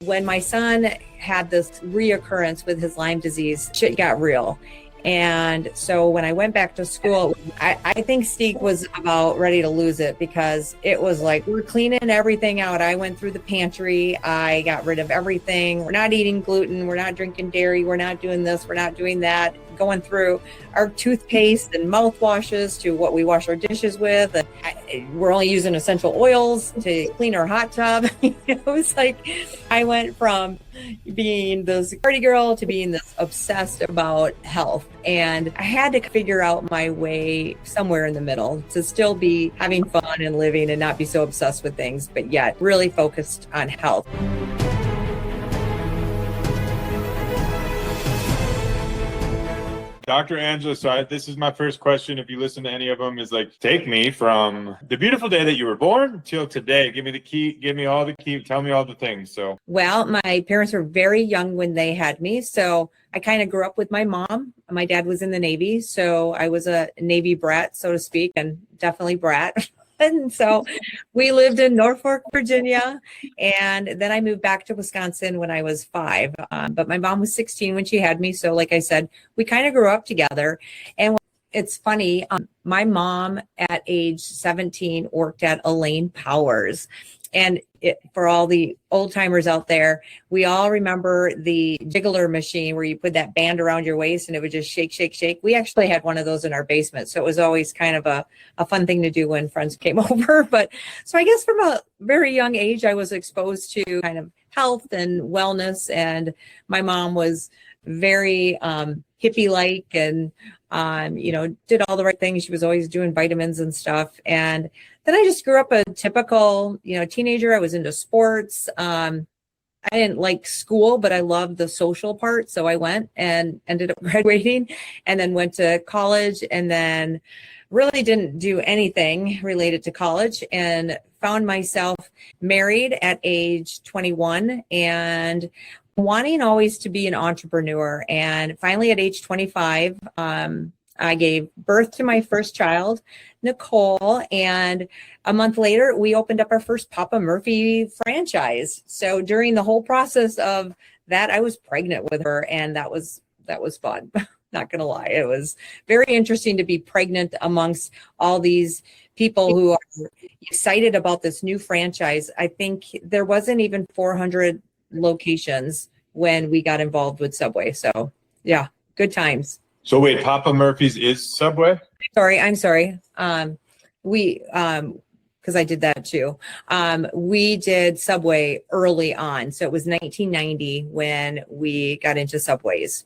When my son had this reoccurrence with his Lyme disease, shit got real. And so when I went back to school, I think Steve was about ready to lose it, because it was like, we're cleaning everything out. I went through the pantry. I got rid of everything. We're not eating gluten. We're not drinking dairy. We're not doing this. We're not doing that. Going through our toothpaste and mouthwashes to what we wash our dishes with. And we're only using essential oils to clean our hot tub. It was like, I went from being this party girl to being this obsessed about health. And I had to figure out my way somewhere in the middle to still be having fun and living and not be so obsessed with things, but yet really focused on health. Dr. Angela, so this is my first question. If you listen to any of them, is like, take me from the beautiful day that you were born till today. Give me the key. Give me all the key. Tell me all the things. So, well, my parents were very young when they had me. So I kind of grew up with my mom. My dad was in the Navy. So I was a Navy brat, so to speak, and definitely brat. And so we lived in Norfolk, Virginia. And then I moved back to Wisconsin when I was 5. But my mom was 16 when she had me. So like I said, we kind of grew up together. And it's funny, my mom at age 17 worked at Elaine Powers. And for all the old timers out there, we all remember the jiggler machine where you put that band around your waist and it would just shake, shake, shake. We actually had one of those in our basement. So it was always kind of a fun thing to do when friends came over. But so I guess from a very young age, I was exposed to kind of health and wellness. And my mom was very hippie-like and, did all the right things. She was always doing vitamins and stuff. And then I just grew up a typical, teenager. I was into sports. I didn't like school, but I loved the social part. So I went and ended up graduating and then went to college and then really didn't do anything related to college and found myself married at age 21 and wanting always to be an entrepreneur. And finally at age 25, I gave birth to my first child, Nicole, and a month later, we opened up our first Papa Murphy franchise. So during the whole process of that, I was pregnant with her, and that was fun. Not going to lie. It was very interesting to be pregnant amongst all these people who are excited about this new franchise. I think there wasn't even 400 locations when we got involved with Subway. So yeah, good times. So wait, Papa Murphy's is Subway? I'm sorry. Because I did that too. We did Subway early on. So it was 1990 when we got into Subways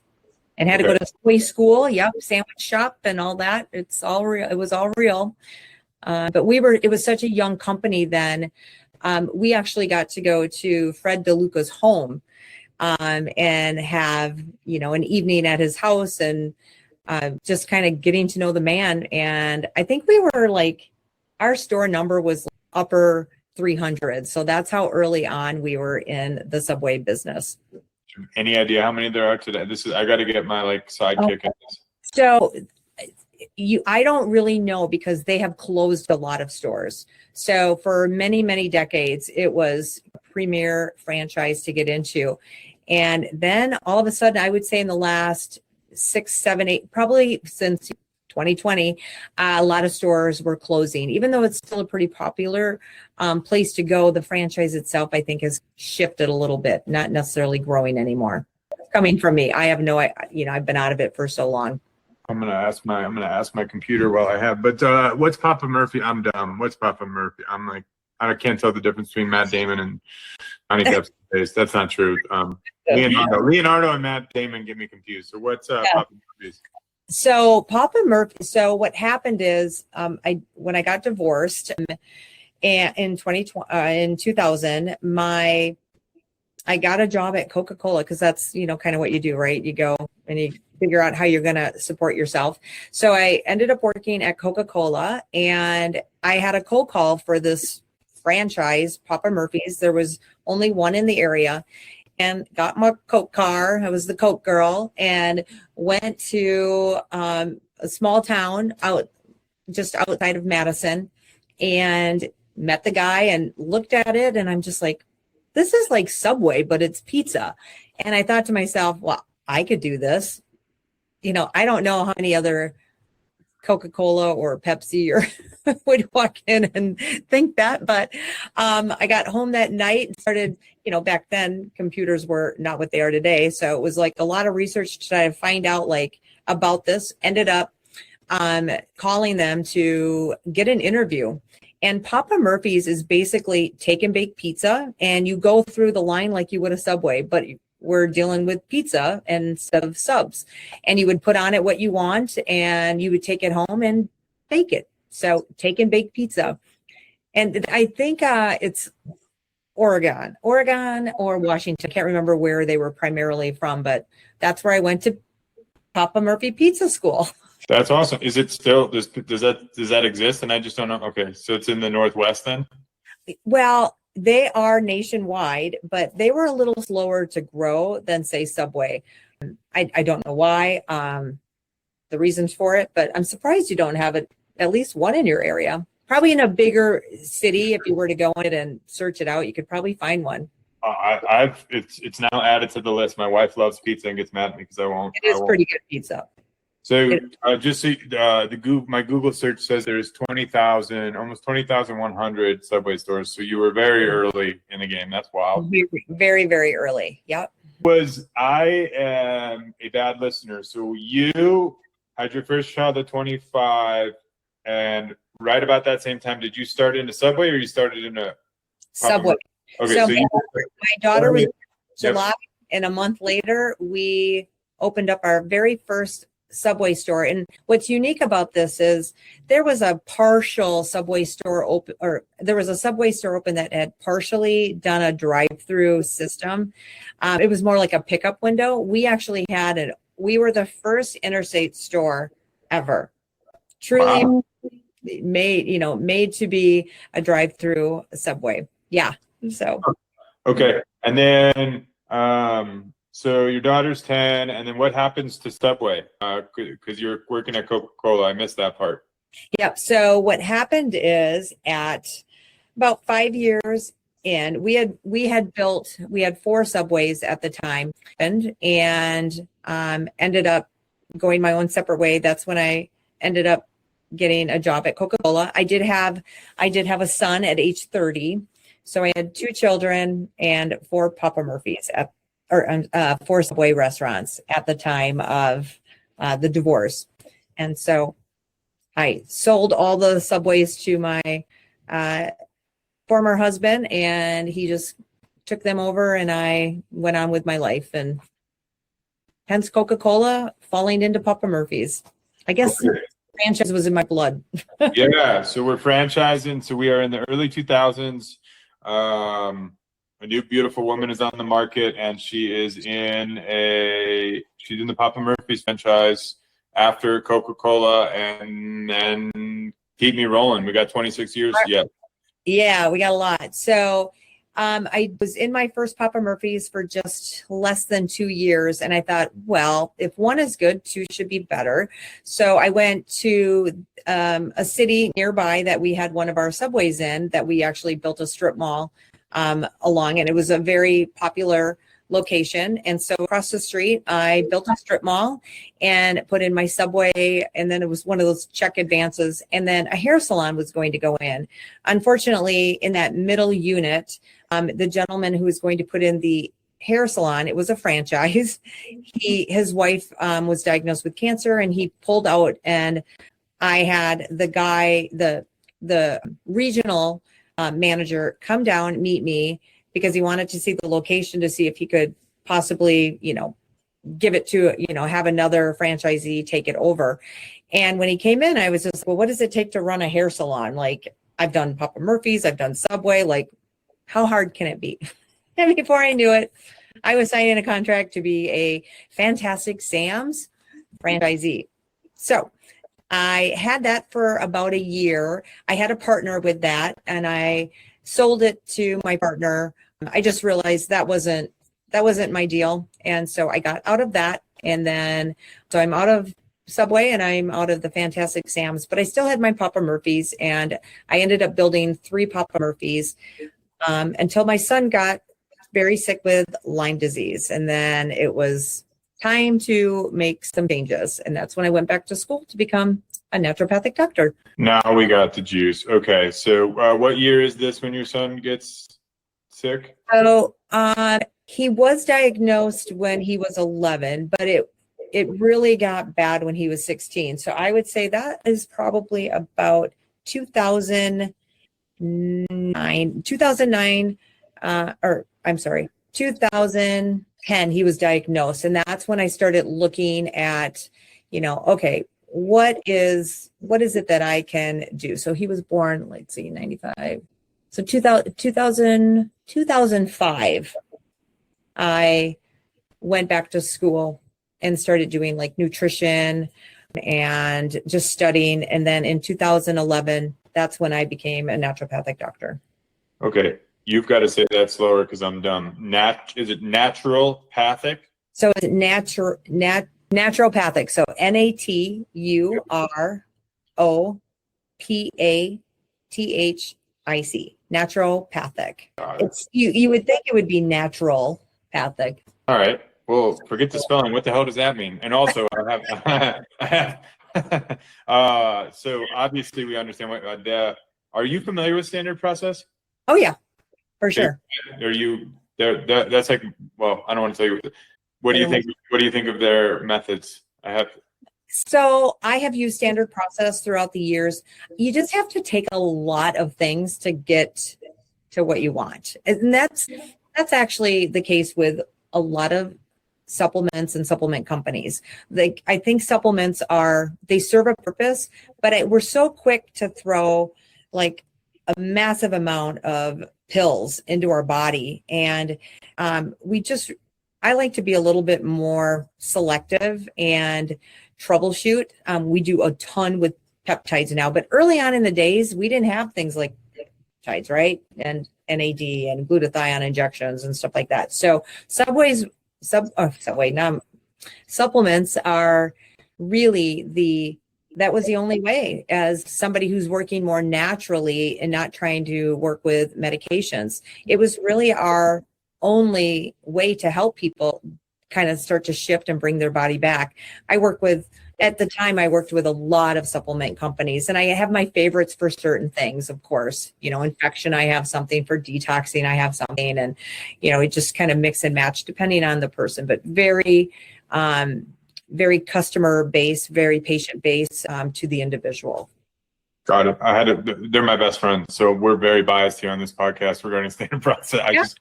and had to go to Subway school. Yep. Sandwich shop and all that. It's all real. It was all real. But it was such a young company then. We actually got to go to Fred DeLuca's home and have, an evening at his house and just kind of getting to know the man. And I think we were like, our store number was upper 300. So that's how early on we were in the Subway business. Any idea how many there are today? I got to get my sidekick in this. So I don't really know because they have closed a lot of stores. So for many, many decades, it was a premier franchise to get into. And then all of a sudden, I would say in the last 6, 7, 8, probably since 2020, a lot of stores were closing. Even though it's still a pretty popular place to go, the franchise itself, I think, has shifted a little bit, not necessarily growing anymore. Coming from me, I have I've been out of it for so long. I'm gonna ask my computer while I have. But what's Papa Murphy? I'm dumb. What's Papa Murphy? I'm like, I can't tell the difference between Matt Damon and Johnny Depp's face. That's not true. Leonardo and Matt Damon get me confused. So what's Papa Murphy's? So Papa Murphy. So what happened is, when I got divorced, and in 2000, I got a job at Coca-Cola because that's kind of what you do, right? You go and you figure out how you're going to support yourself. So I ended up working at Coca-Cola, and I had a cold call for this franchise, Papa Murphy's. There was only one in the area. And got my Coke car. I was the Coke girl and went to a small town just outside of Madison and met the guy and looked at it. And I'm just like, this is like Subway, but it's pizza. And I thought to myself, well, I could do this. I don't know how many other Coca-Cola or Pepsi or would walk in and think that. But I got home that night and started, back then computers were not what they are today. So it was like a lot of research to try to find out like about this. Ended up calling them to get an interview. And Papa Murphy's is basically take and bake pizza, and you go through the line like you would a Subway, but we're dealing with pizza instead of subs. And you would put on it what you want, and you would take it home and bake it. So take and bake pizza. And I think it's Oregon or Washington. I can't remember where they were primarily from, but that's where I went to Papa Murphy Pizza School. That's awesome. Is it still, does that exist? And I just don't know. Okay. So it's in the Northwest then? Well, they are nationwide, but they were a little slower to grow than say Subway. I don't know why, the reasons for it, but I'm surprised you don't have at least one in your area. Probably in a bigger city, if you were to go in it and search it out, you could probably find one. It's now added to the list. My wife loves pizza and gets mad at me because I won't. It is pretty good pizza. So just so my Google search says there's 20,000, almost 20,100 Subway stores. So you were very early in the game. That's wild. Very, very early. Yep. I am a bad listener. So you had your first child at 25, and right about that same time, did you start into Subway or you started in a Subway? Okay, so my daughter was July, Yep. and a month later we opened up our very first Subway store. And what's unique about this is there was a partial Subway store open, or there was a Subway store open that had partially done a drive-through system. It was more like a pickup window. We actually had it. We were the first interstate store ever, truly made to be a drive-through Subway. Yeah. So. Okay. And then, so your daughter's 10, and then what happens to Subway? Because you're working at Coca-Cola. I missed that part. Yep. So what happened is at about 5 years in, we had 4 Subways at the time, and ended up going my own separate way. That's when I ended up getting a job at Coca-Cola. I did have a son at age 30. So I had 2 children and 4 Papa Murphy's 4 Subway restaurants at the time of the divorce. And so I sold all the Subways to my former husband, and he just took them over, and I went on with my life, and hence Coca-Cola falling into Papa Murphy's. I guess franchise was in my blood. Yeah. So we're franchising. So we are in the early 2000s. A new beautiful woman is on the market, and she's in the Papa Murphy's franchise after Coca-Cola, and then keep me rolling. We got 26 years yet. Yeah, we got a lot. So I was in my first Papa Murphy's for just less than 2 years, and I thought, well, if one is good, 2 should be better. So I went to a city nearby that we had one of our Subways in, that we actually built a strip mall along, and it was a very popular location. And so across the street, I built a strip mall and put in my Subway, and then it was one of those check advances, and then a hair salon was going to go in. Unfortunately, in that middle unit, the gentleman who was going to put in the hair salon, it was a franchise. His wife was diagnosed with cancer, and he pulled out, and I had the guy, the regional manager, come down, meet me, because he wanted to see the location to see if he could possibly, give it to, have another franchisee take it over. And when he came in, I was just, well, what does it take to run a hair salon? Like, I've done Papa Murphy's, I've done Subway, like, how hard can it be? And before I knew it, I was signing a contract to be a Fantastic Sam's franchisee. So I had that for about a year. I had a partner with that, and I sold it to my partner. I just realized that wasn't my deal. And so I got out of that. And then, so I'm out of Subway and I'm out of the Fantastic Sam's, but I still had my Papa Murphy's, and I ended up building 3 Papa Murphy's until my son got very sick with Lyme disease. And then it was time to make some changes. And that's when I went back to school to become a naturopathic doctor. Now we got the juice. Okay. So what year is this when your son gets sick? So he was diagnosed when he was 11, but it really got bad when he was 16. So I would say that is probably about 2009, 2010, he was diagnosed. And that's when I started looking at, okay, what is it that I can do? So he was born, let's see, 95. So 2005, I went back to school and started doing like nutrition and just studying. And then in 2011, that's when I became a naturopathic doctor. Okay. You've got to say that slower because I'm dumb. Is it naturopathic? So it's naturopathic. So NATUROPATHIC. Naturopathic. It's you would think it would be naturopathic. All right. Well, forget the spelling. What the hell does that mean? And also, I have so obviously we understand what. Are you familiar with standard process? Oh yeah, for sure. Are you there? That's like. Well, I don't want to tell you. What do you think? What do you think of their methods? So I have used standard process throughout the years. You just have to take a lot of things to get to what you want. And that's actually the case with a lot of supplements and supplement companies. I think supplements they serve a purpose, but we're so quick to throw like a massive amount of pills into our body. And I like to be a little bit more selective and troubleshoot. We do a ton with peptides now, but early on in the days, we didn't have things like peptides, right? And NAD and glutathione injections and stuff like that. So supplements are really that was the only way, as somebody who's working more naturally and not trying to work with medications. It was really our only way to help people kind of start to shift and bring their body back. At the time, I worked with a lot of supplement companies, and I have my favorites for certain things, of course. Infection, I have something. For detoxing, I have something. And, it just kind of mix and match depending on the person, but very, very customer based, very patient based to the individual. Got it. They're my best friends, so we're very biased here on this podcast regarding standard process.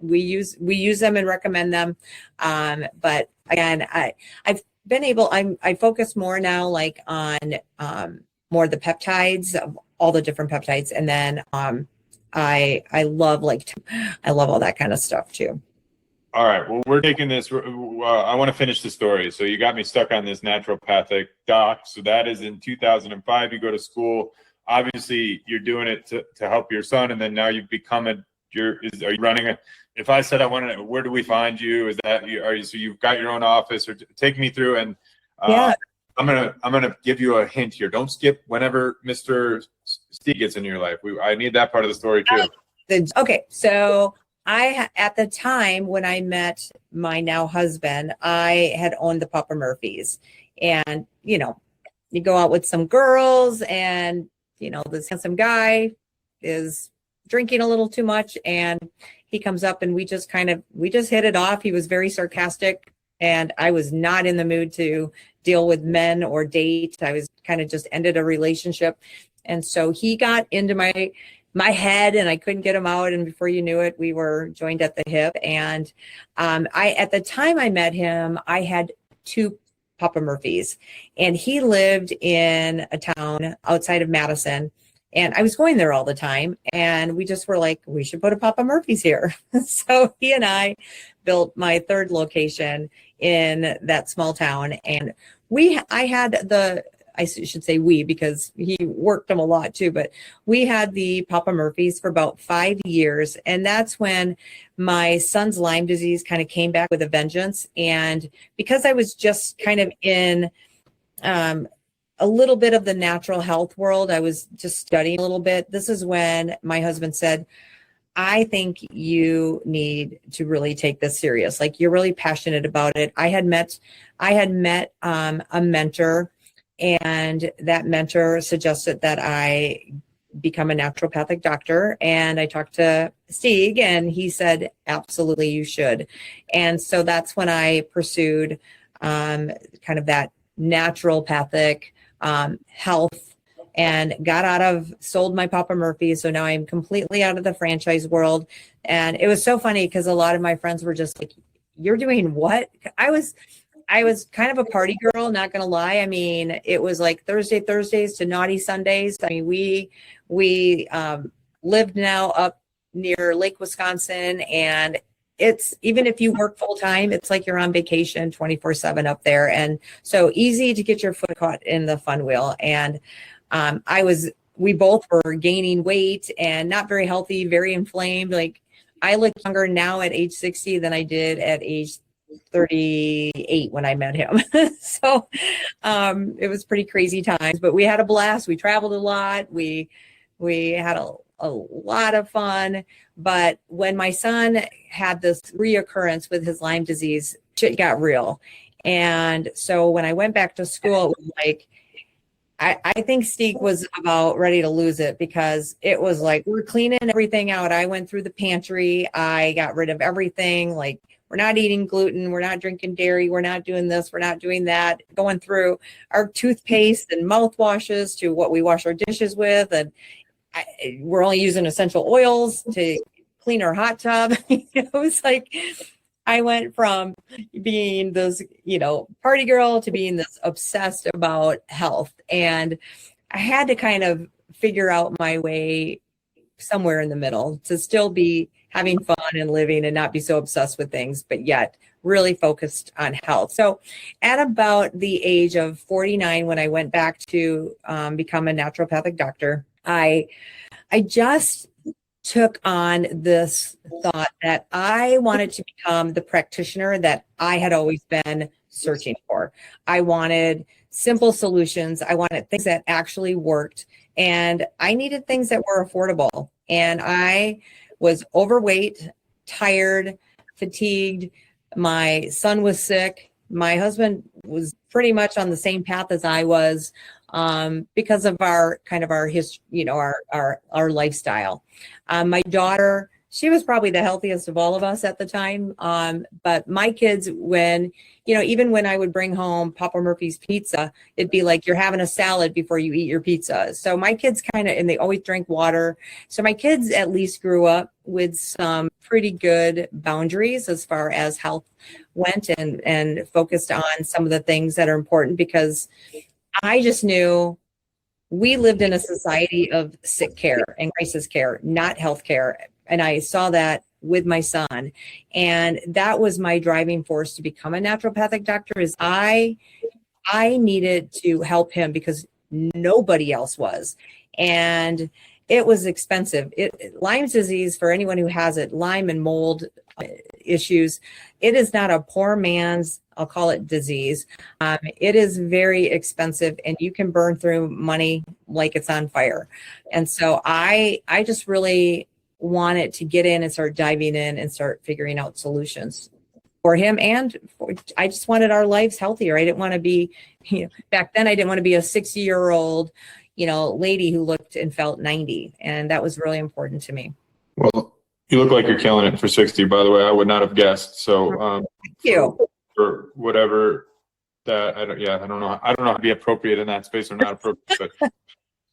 We use them and recommend them. But again, I've been able, I focus more now like on more of the peptides, all the different peptides. And then I love all that kind of stuff too. All right. Well, we're taking this. I want to finish the story. So you got me stuck on this naturopathic doc. So that is in 2005. You go to school. Obviously, you're doing it to help your son, and then now you've become are you running a? If I said I wanted to, where do we find you? Is that so you've got your own office, or take me through? And yeah. I'm gonna give you a hint here. Don't skip whenever Mr. Steve gets into your life. I need that part of the story too. Okay, so at the time when I met my now husband, I had owned the Papa Murphy's, and you go out with some girls, and this handsome guy is drinking a little too much, and he comes up, and we just hit it off. He was very sarcastic, and I was not in the mood to deal with men or date. I was kind of just ended a relationship, and so he got into my head, and I couldn't get him out. And before you knew it, we were joined at the hip. And at the time I met him, I had 2 Papa Murphy's, and he lived in a town outside of Madison. And I was going there all the time, and we just were like, we should put a Papa Murphy's here. So he and I built my 3rd location in that small town. And I should say we, because he worked them a lot too, but we had the Papa Murphy's for about 5 years. And that's when my son's Lyme disease kind of came back with a vengeance. And because I was just kind of in a little bit of the natural health world, I was just studying a little bit. This is when my husband said, I think you need to really take this serious. Like, you're really passionate about it. I had met a mentor, and that mentor suggested that I become a naturopathic doctor. And I talked to Stieg, and he said, absolutely, you should. And so that's when I pursued kind of that naturopathic health, and sold my Papa Murphy. So now I'm completely out of the franchise world. And it was so funny because a lot of my friends were just like, you're doing what? I was kind of a party girl, not going to lie. I mean, it was like Thursdays to naughty Sundays. I mean, we lived now up near Lake Wisconsin, and it's, even if you work full time, it's like you're on vacation 24/7 up there. And so easy to get your foot caught in the fun wheel. And we both were gaining weight and not very healthy, very inflamed. Like, I look younger now at age 60 than I did at age 38 when I met him. So it was pretty crazy times, but we had a blast. We traveled a lot. We had a lot of fun. But when my son had this reoccurrence with his Lyme disease, shit got real. And so when I went back to school, it was like, I think Stieg was about ready to lose it, because it was like, we're cleaning everything out. I went through the pantry. I got rid of everything. Like, we're not eating gluten. We're not drinking dairy. We're not doing this. We're not doing that. Going through our toothpaste and mouthwashes to what we wash our dishes with. And we're only using essential oils to clean our hot tub. It was like, I went from being this, party girl to being this obsessed about health. And I had to kind of figure out my way somewhere in the middle to still be having fun and living and not be so obsessed with things, but yet really focused on health. So at about the age of 49, when I went back to become a naturopathic doctor, I just took on this thought that I wanted to become the practitioner that I had always been searching for. I wanted simple solutions. I wanted things that actually worked, and I needed things that were affordable. And I was overweight, tired, fatigued. My son was sick. My husband was pretty much on the same path as I was, because of our history, our lifestyle. My daughter, she was probably the healthiest of all of us at the time. But my kids, even when I would bring home Papa Murphy's pizza, it'd be like, you're having a salad before you eat your pizza. So my kids and they always drank water. So my kids at least grew up with some pretty good boundaries as far as health went, and focused on some of the things that are important, because I just knew we lived in a society of sick care and crisis care, not health care. And I saw that with my son. And that was my driving force to become a naturopathic doctor, is I needed to help him because nobody else was. And it was expensive. Lyme's disease, for anyone who has it, Lyme and mold issues, it is not a poor man's, I'll call it, disease. It is very expensive, and you can burn through money like it's on fire. And so I just really wanted to get in and start diving in and start figuring out solutions for him. I just wanted our lives healthier. I didn't want to be, back then I didn't want to be a 60-year-old, lady who looked and felt 90. And that was really important to me. Well, you look like you're killing it for 60, by the way. I would not have guessed. So, thank you. For whatever that, I don't know how to be appropriate in that space or not appropriate,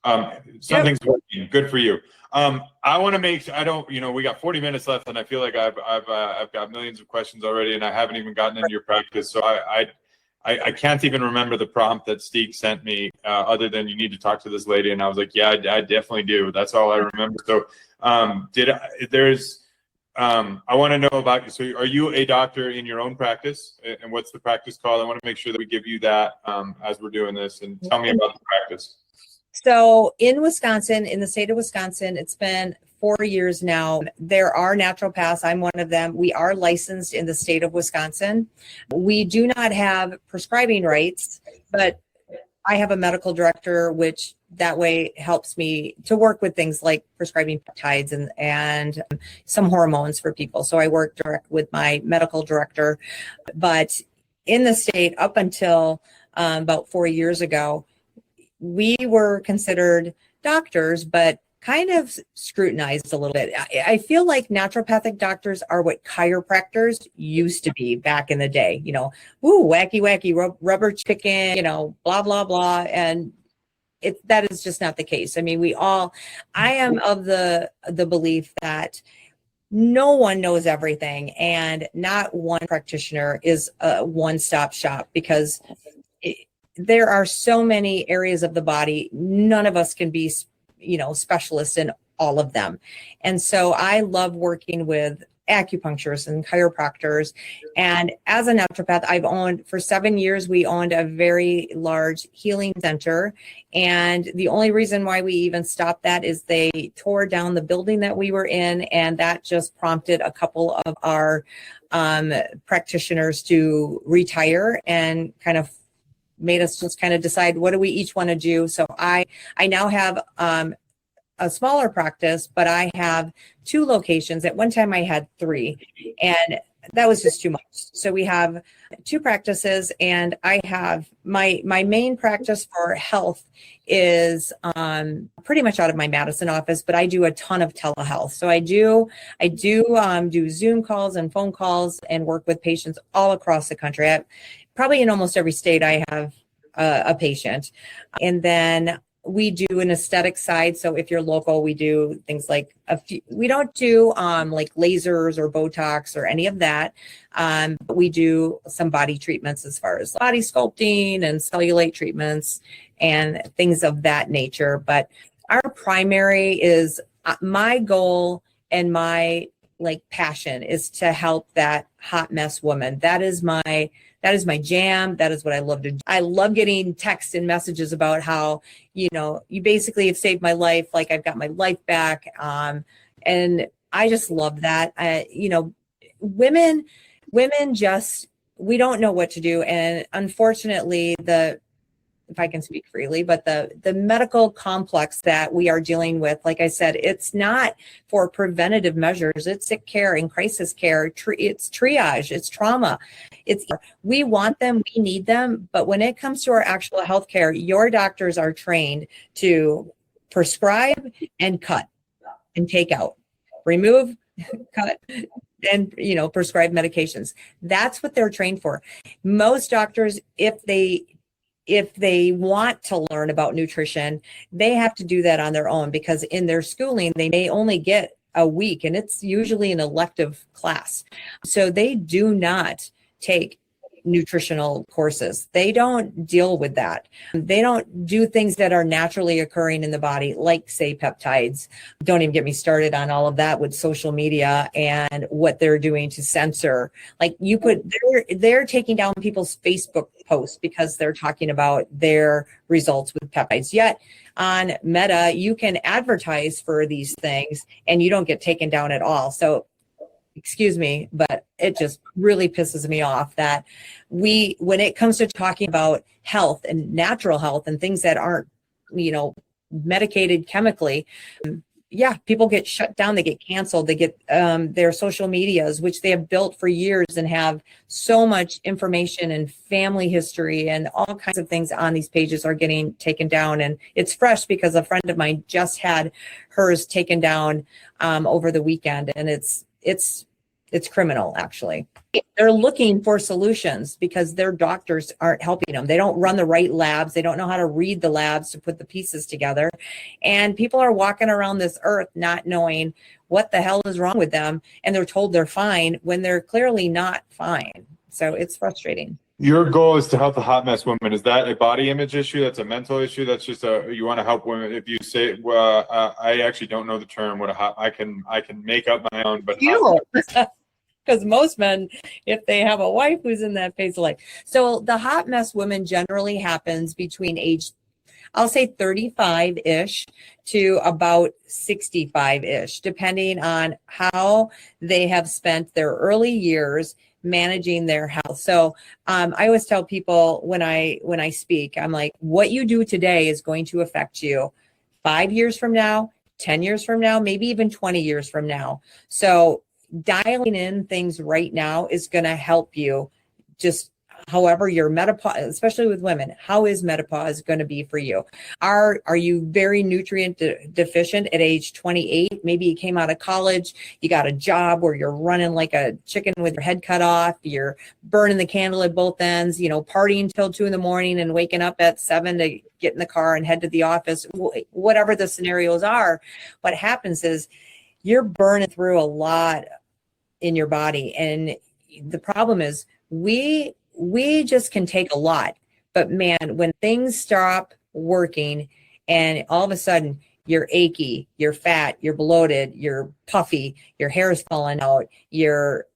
but something's working. Good for you. I want to we got 40 minutes left, and I feel like I've got millions of questions already, and I haven't even gotten into your practice. So I can't even remember the prompt that Stieg sent me, other than, you need to talk to this lady. And I was like, yeah, I definitely do. That's all I remember. So, I want to know about you. So are you a doctor in your own practice, and what's the practice called? I want to make sure that we give you that, as we're doing this, and tell me about the practice. So in Wisconsin, in the state of Wisconsin, it's been 4 years now. There are naturopaths. I'm one of them. We are licensed in the state of Wisconsin. We do not have prescribing rights, but I have a medical director, which that way helps me to work with things like prescribing peptides and some hormones for people. So I work direct with my medical director. But in the state, up until about 4 years ago, we were considered doctors, but kind of scrutinized a little bit. I feel like naturopathic doctors are what chiropractors used to be back in the day. Ooh, wacky, rubber chicken, blah, blah, blah. And that is just not the case. I mean, I am of the belief that no one knows everything, and not one practitioner is a one-stop shop, because there are so many areas of the body. None of us can be specialists in all of them. And so I love working with acupuncturists and chiropractors. And as a naturopath, for 7 years, we owned a very large healing center. And the only reason why we even stopped that is they tore down the building that we were in. And that just prompted a couple of our practitioners to retire, and kind of made us just kind of decide, what do we each want to do? So I now have a smaller practice, but I have 2 locations. At one time I had 3, and that was just too much. So we have 2 practices, and I have my main practice for health is pretty much out of my Madison office, but I do a ton of telehealth. So I do Zoom calls and phone calls and work with patients all across the country. Probably in almost every state I have a patient. And then we do an aesthetic side. So if you're local, we do things like we don't do like lasers or Botox or any of that. But we do some body treatments as far as body sculpting and cellulite treatments and things of that nature. But our primary is my goal, and my passion is to help that hot mess woman. That is my jam. That is what I love to do. I love getting texts and messages about how, you basically have saved my life. Like, I've got my life back. And I just love that. Women just, we don't know what to do. And unfortunately, if I can speak freely, but the medical complex that we are dealing with, like I said, it's not for preventative measures. It's sick care and crisis care. It's triage. It's trauma. We want them. We need them. But when it comes to our actual healthcare, your doctors are trained to prescribe and cut and take out, remove, cut, and prescribe medications. That's what they're trained for. Most doctors, if they want to learn about nutrition, they have to do that on their own, because in their schooling, they may only get a week, and it's usually an elective class. So they do not take nutritional courses. They don't deal with that. They don't do things that are naturally occurring in the body, like, say, peptides. Don't even get me started on all of that with social media and what they're doing to censor. Like, they're taking down people's Facebook posts because they're talking about their results with peptides. Yet on Meta, you can advertise for these things and you don't get taken down at all. So excuse me, but it just really pisses me off that when it comes to talking about health and natural health and things that aren't, medicated chemically, people get shut down, they get canceled, they get their social medias, which they have built for years and have so much information and family history and all kinds of things on these pages are getting taken down. And it's fresh because a friend of mine just had hers taken down over the weekend, and it's criminal, actually. They're looking for solutions because their doctors aren't helping them. They don't run the right labs. They don't know how to read the labs to put the pieces together. And people are walking around this earth not knowing what the hell is wrong with them. And they're told they're fine when they're clearly not fine. So it's frustrating. Your goal is to help the hot mess woman. Is that a body image issue? That's a mental issue? That's just you want to help women. If you say, well, I actually don't know the term. I can make up my own, but because most men, if they have a wife who's in that phase of life. So the hot mess woman generally happens between age I'll say 35-ish to about 65-ish, depending on how they have spent their early years managing their health. So I always tell people when I speak, I'm like, what you do today is going to affect you 5 years from now, 10 years from now, maybe even 20 years from now. So dialing in things right now is going to help you. Just however your menopause, especially with women, how is menopause going to be for you? Are you very nutrient deficient at age 28? Maybe you came out of college, you got a job where you're running like a chicken with your head cut off, you're burning the candle at both ends, partying till 2 a.m. and waking up at 7 to get in the car and head to the office. Whatever the scenarios are, what happens is you're burning through a lot in your body. And the problem is we just can take a lot, but man, when things stop working and all of a sudden you're achy, you're fat, you're bloated, you're puffy, your hair is falling out, you're,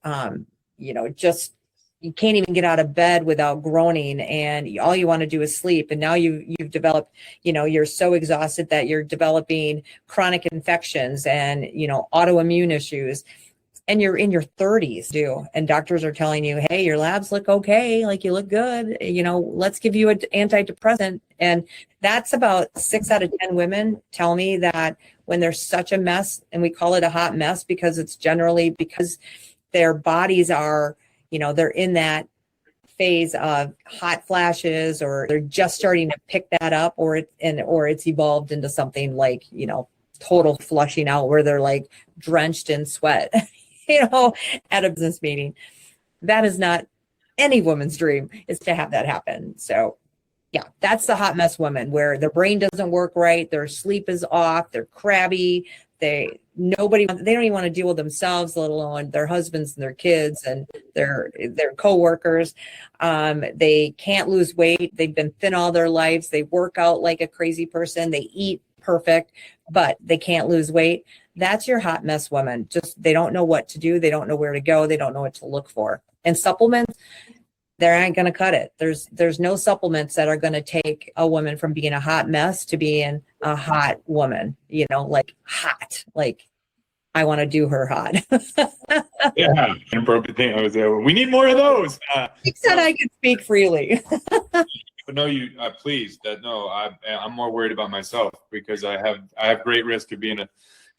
just, you can't even get out of bed without groaning, and all you want to do is sleep. And now you've developed, you're so exhausted that you're developing chronic infections and, autoimmune issues. And you're in your 30s too, and doctors are telling you, hey, your labs look okay, like you look good, let's give you an antidepressant. And that's about 6 out of 10 women tell me that when there's such a mess, and we call it a hot mess because it's generally because their bodies are, they're in that phase of hot flashes, or they're just starting to pick that up, or it's evolved into something like, total flushing out where they're like drenched in sweat. At a business meeting. That is not any woman's dream, is to have that happen. So yeah, that's the hot mess woman, where their brain doesn't work right, their sleep is off, they're crabby, they don't even want to deal with themselves, let alone their husbands and their kids and their coworkers. They can't lose weight, they've been thin all their lives, they work out like a crazy person, they eat perfect, but they can't lose weight. That's your hot mess woman. Just, they don't know what to do. They don't know where to go. They don't know what to look for. And supplements, they aren't going to cut it. There's no supplements that are going to take a woman from being a hot mess to being a hot woman, like hot, like I want to do her hot. Yeah. Inappropriate thing. I was we need more of those. You said I could speak freely. But no, you please. I'm more worried about myself because I have great risk of being a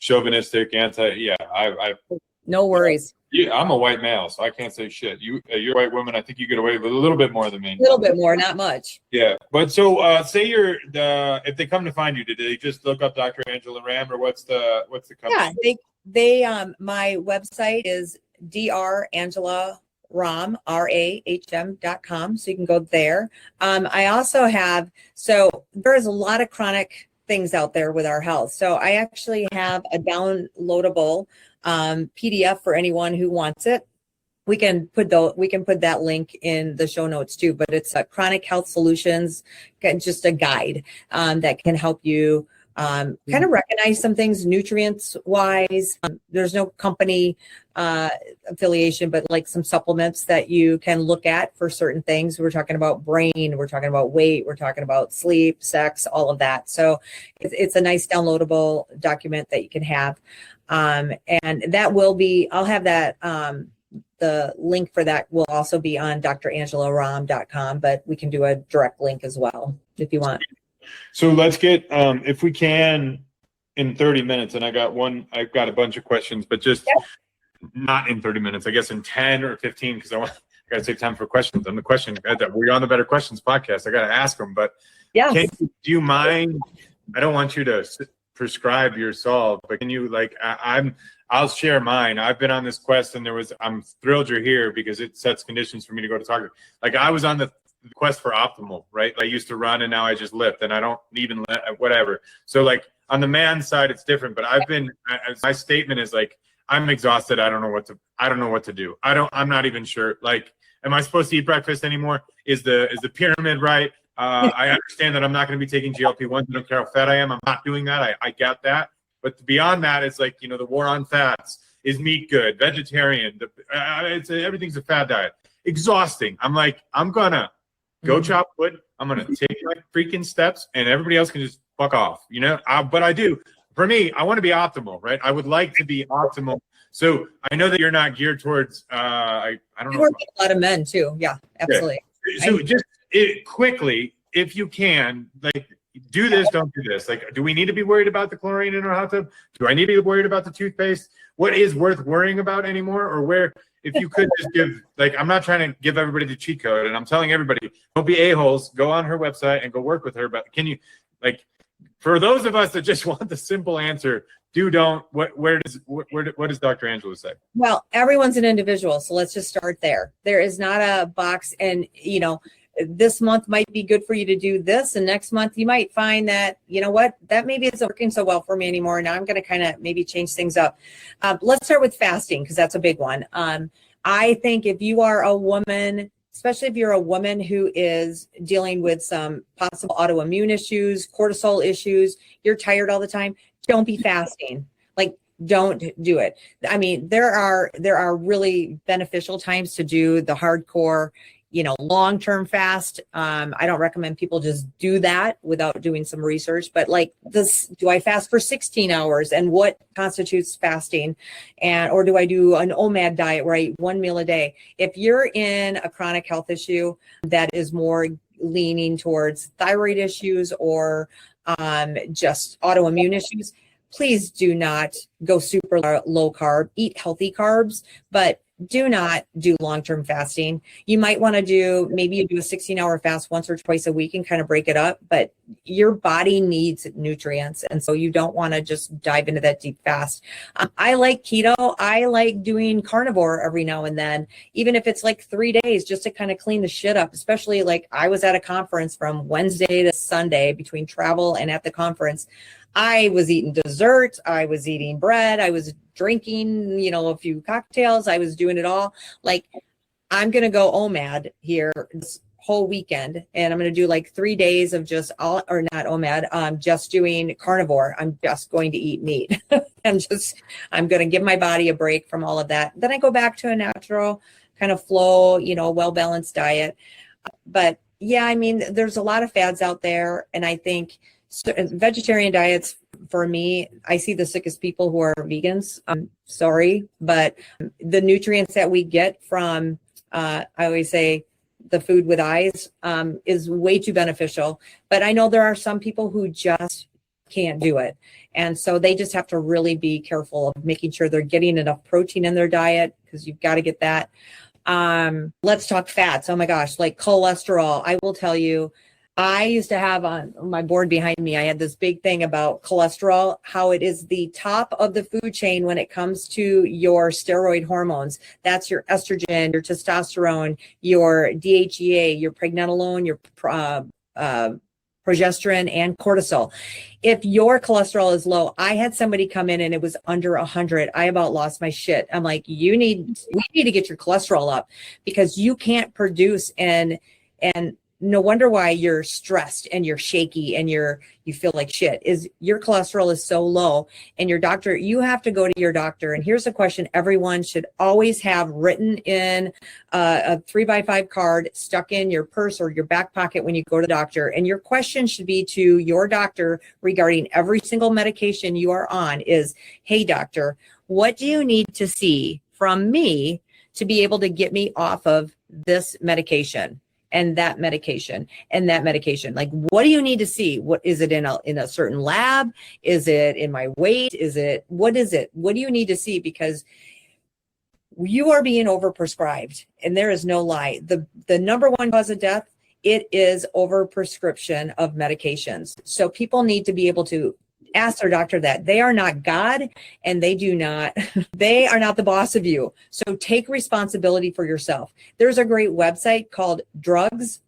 chauvinistic No worries. I'm a white male, so I can't say shit. You're a white woman. I think you get away with a little bit more than me. A little bit more, not much. Yeah, but so say if they come to find you, did they just look up Dr. Angela Rahm, or what's the company? Yeah, they my website is drangela Rahm, RAHM.com. So you can go there. I also have, there's a lot of chronic things out there with our health. So I actually have a downloadable PDF for anyone who wants it. We can put that link in the show notes too, but it's a chronic health solutions, just a guide that can help you kind of recognize some things nutrients wise. There's no company affiliation, but like some supplements that you can look at for certain things. We're talking about brain, we're talking about weight, we're talking about sleep, sex, all of that. So it's a nice downloadable document that you can have. And that will be, I'll have that, the link for that will also be on drangelaram.com, but we can do a direct link as well if you want. So let's get, if we can, in 30 minutes, and I've got a bunch of questions, but just not in 30 minutes, I guess in 10 or 15, because I got to save time for questions. I'm the question, we're on the Better Questions podcast. I got to ask them, but do you mind, I don't want you to prescribe your solve, but can you, I'll share mine. I've been on this quest, and I'm thrilled you're here because it sets conditions for me to go to talk. I was on the quest for optimal, right? I used to run and now I just lift, and I don't even whatever. So on the man side, it's different, but my statement is I'm exhausted. I don't know what to do. I'm not even sure. Am I supposed to eat breakfast anymore? Is the pyramid right? I understand that I'm not going to be taking GLP-1s. I don't care how fat I am. I'm not doing that. I get that. But beyond that, it's the war on fats. Is meat good? Vegetarian? Everything's a fad diet. Exhausting. I'm going to go chop wood. I'm going to take my freaking steps and everybody else can just fuck off, you know? But I do. For me, I want to be optimal, right? I would like to be optimal. So I know that you're not geared towards, I don't We know. work with a lot of men too. Yeah, absolutely. Yeah. So just quickly, if you can, like, do this, don't do this. Like, do we need to be worried about the chlorine in our hot tub? Do I need to be worried about the toothpaste? What is worth worrying about anymore? Or where, if you could just give, like, I'm not trying to give everybody the cheat code, and I'm telling everybody, don't be a-holes, go on her website and go work with her. But can you, like, for those of us that just want the simple answer, don't, what does Dr. Angela say? Well, everyone's an individual, so let's just start there. There is not a box, and this month might be good for you to do this, and next month you might find that, you know what, that maybe isn't working so well for me anymore. Now I'm going to kind of maybe change things up. Let's start with fasting, because that's a big one. I think if you are a woman, especially if you're a woman who is dealing with some possible autoimmune issues, cortisol issues, you're tired all the time, don't be fasting. Like, don't do it. I mean, there are really beneficial times to do the hardcore, long-term fast. I don't recommend people just do that without doing some research, but like this, do I fast for 16 hours and what constitutes fasting? Or do I do an OMAD diet where I eat one meal a day? If you're in a chronic health issue that is more leaning towards thyroid issues or just autoimmune issues, please do not go super low carb, eat healthy carbs, but do not do long-term fasting. You might want to do, maybe you do a 16-hour fast once or twice a week and kind of break it up, but your body needs nutrients. And so you don't want to just dive into that deep fast. I like keto. I like doing carnivore every now and then, even if it's like 3 days, just to kind of clean the shit up, especially like I was at a conference from Wednesday to Sunday between travel and at the conference. I was eating dessert. I was eating bread. I was drinking, a few cocktails. I was doing it all. Like, I'm going to go OMAD here this whole weekend. And I'm going to do like 3 days of just not OMAD, just doing carnivore. I'm just going to eat meat. I'm going to give my body a break from all of that. Then I go back to a natural kind of flow, well-balanced diet. But yeah, I mean, there's a lot of fads out there. And I think vegetarian diets, for me, I see the sickest people who are vegans. I'm sorry, but the nutrients that we get from, I always say, the food with eyes is way too beneficial. But I know there are some people who just can't do it. And so they just have to really be careful of making sure they're getting enough protein in their diet, because you've got to get that. Let's talk fats. Oh my gosh, like cholesterol. I will tell you, I used to have on my board behind me, I had this big thing about cholesterol, how it is the top of the food chain when it comes to your steroid hormones. That's your estrogen, your testosterone, your DHEA, your pregnenolone, your progesterone, and cortisol. If your cholesterol is low, I had somebody come in and it was under 100. I about lost my shit. I'm like, we need to get your cholesterol up, because you can't produce and no wonder why you're stressed and you're shaky and you feel like shit, is your cholesterol is so low. And you have to go to your doctor. And here's a question everyone should always have written in a 3x5 card stuck in your purse or your back pocket when you go to the doctor. And your question should be to your doctor regarding every single medication you are on is, hey doctor, what do you need to see from me to be able to get me off of this medication? And that medication and that medication. Like, what do you need to see? What is it in a certain lab? Is it in my weight? What is it? What do you need to see? Because you are being overprescribed, and there is no lie. The number one cause of death, it is overprescription of medications. So people need to be able to ask their doctor that. They are not God, and they are not the boss of you. So take responsibility for yourself. There's a great website called drugs.com.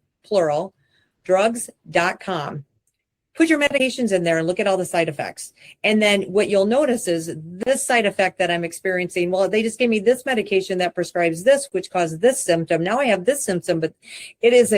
Put your medications in there and look at all the side effects. And then what you'll notice is this side effect that I'm experiencing, well, they just gave me this medication that prescribes this, which causes this symptom. Now I have this symptom, but it is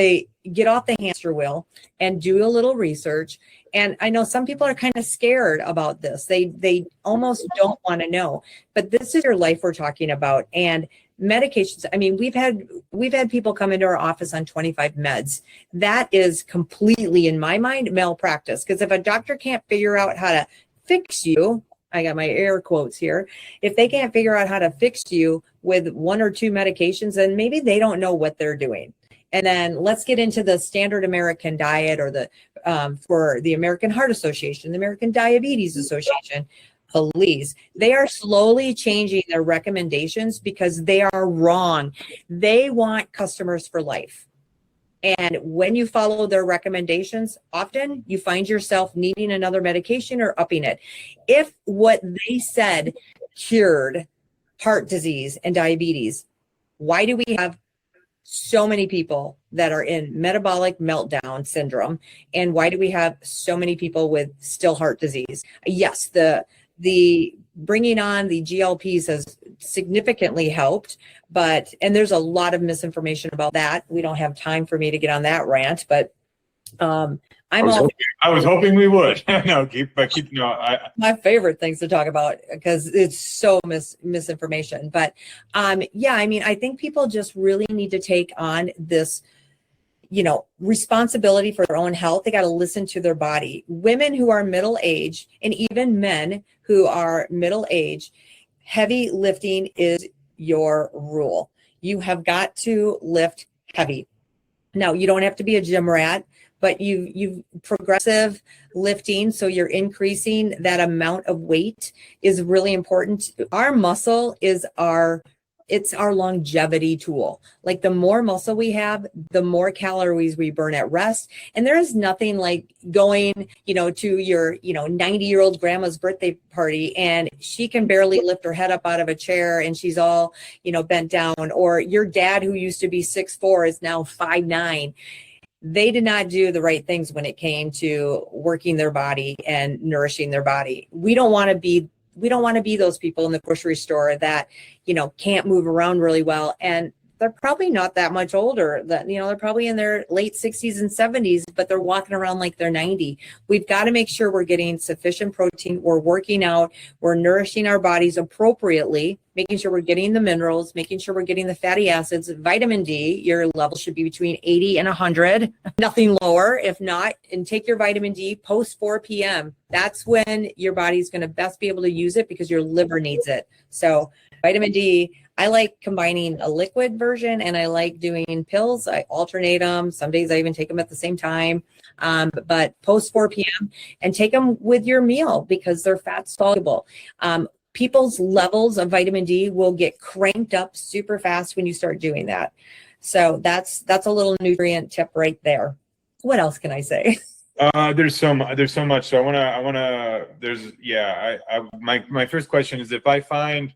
get off the hamster wheel and do a little research. And I know some people are kind of scared about this. They almost don't want to know, but this is your life we're talking about. And medications, I mean, we've had we've had people come into our office on 25 meds. That is completely, in my mind, malpractice. Because if a doctor can't figure out how to fix you, I got my air quotes here, if they can't figure out how to fix you with 1 or 2 medications, then maybe they don't know what they're doing. And then let's get into the standard American diet, or the for the American Heart Association, the American Diabetes Association. Please, they are slowly changing their recommendations because they are wrong. They want customers for life. And when you follow their recommendations, often you find yourself needing another medication or upping it. If what they said cured heart disease and diabetes, why do we have so many people that are in metabolic meltdown syndrome? And why do we have so many people with still heart disease? Yes, the bringing on the GLPs has significantly helped, and there's a lot of misinformation about that. We don't have time for me to get on that rant, but I was hoping we would. No, my favorite things to talk about, because it's so misinformation. But yeah, I mean, I think people just really need to take on this, responsibility for their own health. They got to listen to their body. Women who are middle age, and even men who are middle age, heavy lifting is your rule. You have got to lift heavy. Now, you don't have to be a gym rat, but you progressive lifting, so you're increasing that amount of weight, is really important. Our muscle is our longevity tool. Like, the more muscle we have, the more calories we burn at rest. And there is nothing like going, to your, 90-year-old grandma's birthday party, and she can barely lift her head up out of a chair and she's all, bent down. Or your dad, who used to be 6'4", is now 5'9". They did not do the right things when it came to working their body and nourishing their body. We don't want to be those people in the grocery store that, can't move around really well. And they're probably not that much older. They're probably in their late 60s and 70s, but they're walking around like they're 90. We've got to make sure we're getting sufficient protein. We're working out. We're nourishing our bodies appropriately, making sure we're getting the minerals, making sure we're getting the fatty acids. Vitamin D, your level should be between 80 and 100, nothing lower. If not, and take your vitamin D post 4 p.m. That's when your body's going to best be able to use it, because your liver needs it. So vitamin D, I like combining a liquid version, and I like doing pills. I alternate them. Some days I even take them at the same time. But post 4 p.m. and take them with your meal, because they're fat soluble. People's levels of vitamin D will get cranked up super fast when you start doing that. So that's a little nutrient tip right there. What else can I say? There's so much. So my first question is, if I find,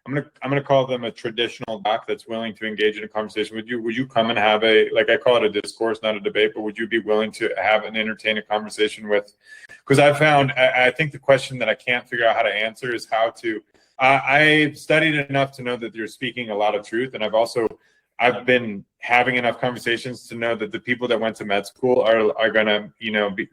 I'm gonna call them a traditional doc that's willing to engage in a conversation with you. Would you come and have I call it a discourse, not a debate, but would you be willing to have and entertain a conversation with? Because I think the question that I can't figure out how to answer is how to. I've studied enough to know that you're speaking a lot of truth, and I've been having enough conversations to know that the people that went to med school are gonna be,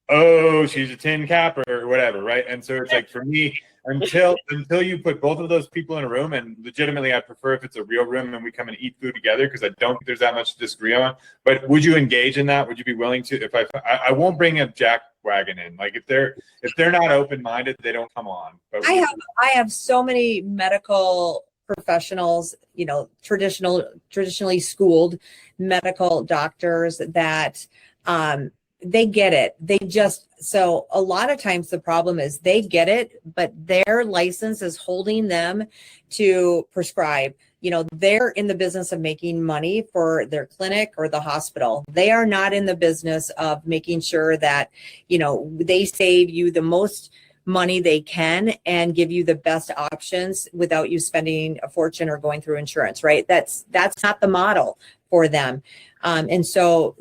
oh, she's a tin capper or whatever, right? And so it's like, for me, until you put both of those people in a room, and legitimately I prefer if it's a real room and we come and eat food together, because I don't think there's that much to disagree on. But would you engage in that? Would you be willing to? If I won't bring a jack wagon in. Like, if they're not open-minded, they don't come on. But I have so many medical professionals, traditionally schooled medical doctors that they get it. So a lot of times the problem is they get it, but their license is holding them to prescribe. They're in the business of making money for their clinic or the hospital. They are not in the business of making sure that, they save you the most money they can and give you the best options without you spending a fortune or going through insurance, right? That's not the model for them. And so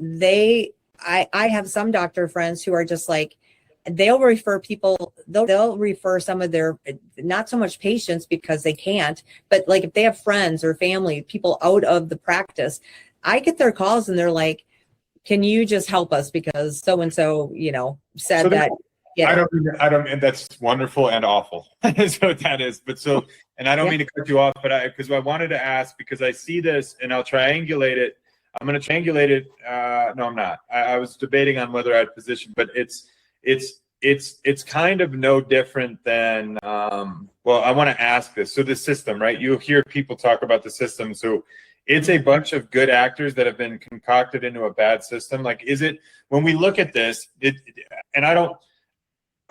I have some doctor friends who are just like, they'll refer some of their, not so much patients because they can't, but like if they have friends or family, people out of the practice, I get their calls and they're like, can you just help us because so-and-so, said that. get it. And that's wonderful and awful. That's what that is. But so, and I don't mean to cut you off, but because I wanted to ask, because I see this and I'll triangulate it. I'm going to triangulate it. No, I'm not. I was debating on whether I'd position, but it's kind of no different than, well, I want to ask this. So the system, right? You hear people talk about the system. So it's a bunch of good actors that have been concocted into a bad system. Like, is it, when we look at this,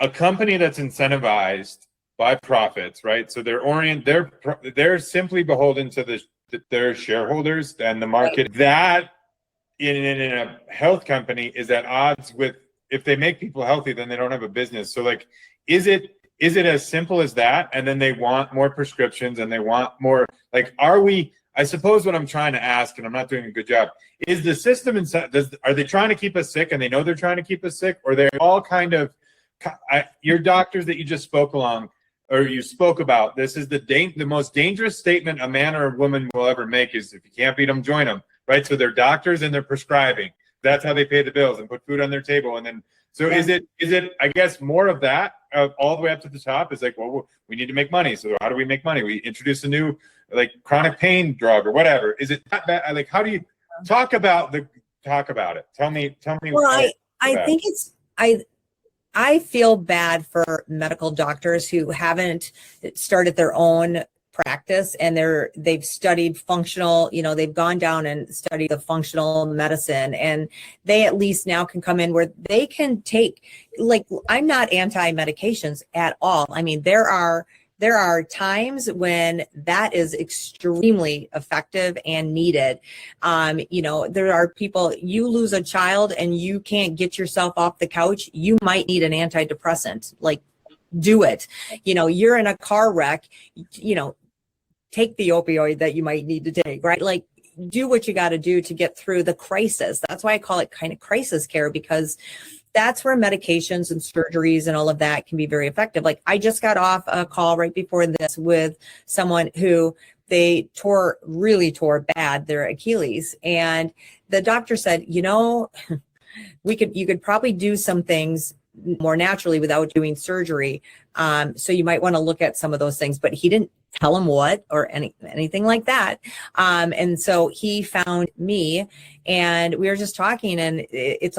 a company that's incentivized by profits, right? So they're simply beholden to their shareholders and the market. Right. That in a health company is at odds with, if they make people healthy, then they don't have a business. So like, is it as simple as that? And then they want more prescriptions and they want more, like, I suppose what I'm trying to ask, and I'm not doing a good job, is the system are they trying to keep us sick and they know they're trying to keep us sick? Or they're all kind of, your doctors that you just spoke about, this is the most dangerous statement a man or a woman will ever make is, if you can't beat them, join them, right? So they're doctors and they're prescribing. That's how they pay the bills and put food on their table. And then, so is it, I guess, more of that all the way up to the top is like, well, we need to make money. So how do we make money? We introduce a new, like, chronic pain drug or whatever. Is it that bad? Like, how do you talk about it? Tell me. Well, I think I feel bad for medical doctors who haven't started their own practice and they've studied functional, they've gone down and studied the functional medicine, and they at least now can come in where they can take, like, I'm not anti-medications at all. I mean, there are times when that is extremely effective and needed. There are people, you lose a child and you can't get yourself off the couch, you might need an antidepressant. Like, do it. You're in a car wreck, take the opioid that you might need to take, right? Like, do what you got to do to get through the crisis. That's why I call it kind of crisis care, because that's where medications and surgeries and all of that can be very effective. Like, I just got off a call right before this with someone who they really tore bad their Achilles. And the doctor said, you could probably do some things more naturally without doing surgery. So you might want to look at some of those things, but he didn't tell him what or anything like that. And so he found me and we were just talking, and it's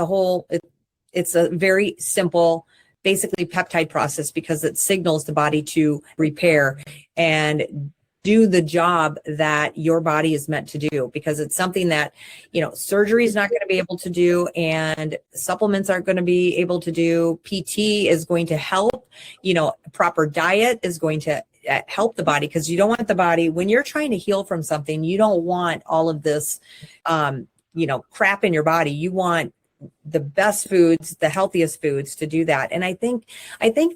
a very simple, basically peptide process, because it signals the body to repair and do the job that your body is meant to do, because it's something that, surgery is not going to be able to do and supplements aren't going to be able to do. PT is going to help, proper diet is going to help the body, because you don't want the body, when you're trying to heal from something, you don't want all of this, crap in your body. You want the best foods, the healthiest foods to do that. And I think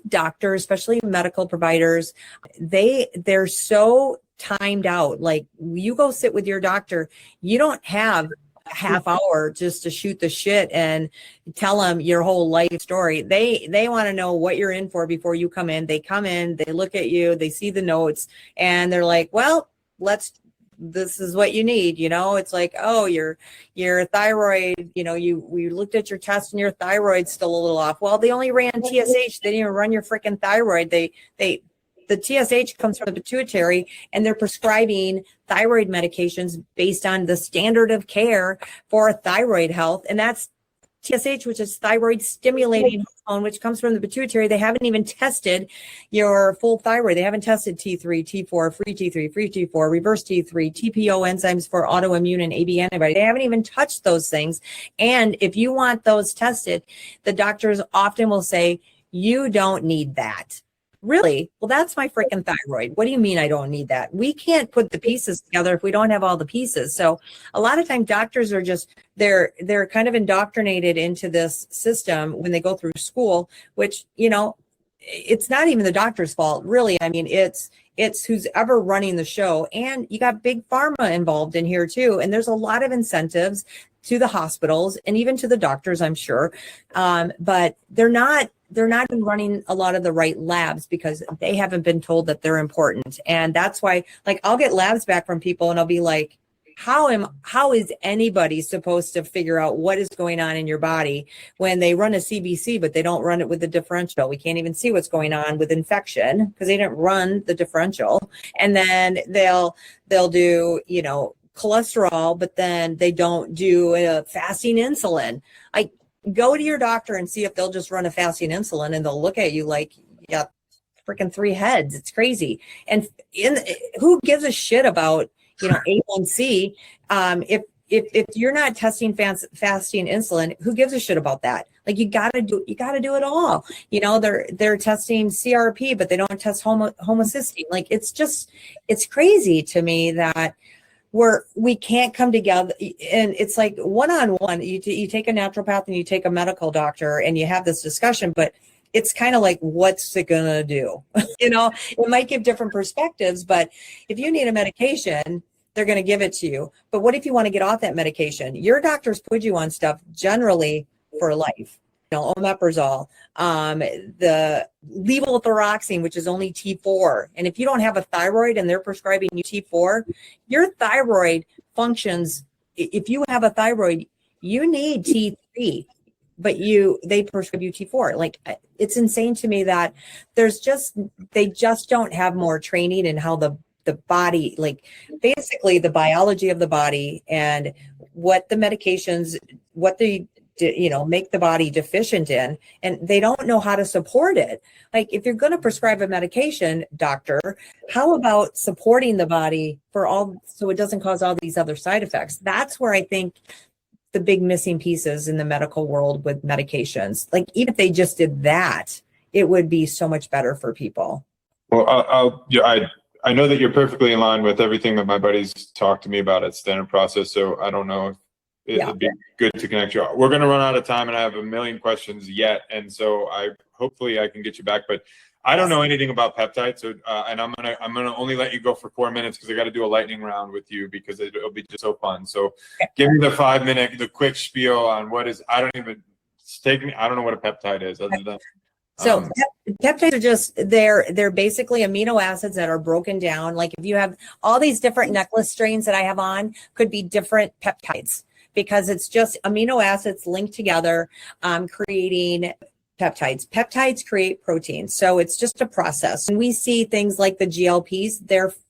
doctors, especially medical providers, they're so timed out. Like, you go sit with your doctor, you don't have a half hour just to shoot the shit and tell them your whole life story. They want to know what you're in for before you come in. They come in, they look at you, they see the notes, and they're like, well, this is what you need. It's like, oh, your thyroid, we looked at your test and your thyroid's still a little off. Well, they only ran TSH. They didn't even run your freaking thyroid. The TSH comes from the pituitary, and they're prescribing thyroid medications based on the standard of care for thyroid health. And that's TSH, which is thyroid stimulating hormone, which comes from the pituitary. They haven't even tested your full thyroid. They haven't tested T3, T4, free T3, free T4, reverse T3, TPO enzymes for autoimmune and AB antibody. They haven't even touched those things. And if you want those tested, the doctors often will say, you don't need that. Really? Well, that's my freaking thyroid. What do you mean I don't need that? We can't put the pieces together if we don't have all the pieces. So a lot of times doctors are they're kind of indoctrinated into this system when they go through school, which, it's not even the doctor's fault, really. I mean, it's who's ever running the show. And you got big pharma involved in here too. And there's a lot of incentives to the hospitals and even to the doctors, I'm sure. But they're not even running a lot of the right labs because they haven't been told that they're important. And that's why, like, I'll get labs back from people and I'll be like, how is anybody supposed to figure out what is going on in your body when they run a CBC, but they don't run it with the differential? We can't even see what's going on with infection because they didn't run the differential. And then they'll do, cholesterol, but then they don't do a fasting insulin. Like, go to your doctor and see if they'll just run a fasting insulin, and they'll look at you like, yeah, freaking 3 heads. It's crazy. And who gives a shit about, A1C? If you're not testing fasting insulin, who gives a shit about that? Like, you gotta do it all. They're testing CRP, but they don't test homocysteine. Like, it's crazy to me that we can't come together, and it's like one-on-one. You take a naturopath and you take a medical doctor and you have this discussion, but it's kind of like, what's it gonna do? It might give different perspectives, but if you need a medication, they're going to give it to you. But what if you want to get off that medication? Your doctors put you on stuff generally for life. Omeprazole, the levothyroxine, which is only T4. And if you don't have a thyroid and they're prescribing you T4, your thyroid functions. If you have a thyroid, you need T3, but they prescribe you T4. Like, it's insane to me that they just don't have more training in how the body, like, basically the biology of the body and what the medications, what they make the body deficient in, and they don't know how to support it. Like, if you're going to prescribe a medication, doctor, how about supporting the body so it doesn't cause all these other side effects? That's where I think the big missing pieces in the medical world with medications. Like, even if they just did that, it would be so much better for people. Well, I know that you're perfectly in line with everything that my buddies talked to me about at Standard Process, so I don't know if it'd be good to connect you. We're going to run out of time, and I have a million questions yet, and so hopefully I can get you back. But I don't know anything about peptides, so and I'm gonna only let you go for 4 minutes because I got to do a lightning round with you because it'll be just so fun. So give me the 5-minute, the quick spiel on what is. I don't know what a peptide is other than. So peptides are just, they're basically amino acids that are broken down. Like, if you have all these different necklace strains that I have on, could be different peptides, because it's just amino acids linked together, creating peptides. Peptides create proteins. So it's just a process. And we see things like the GLPs,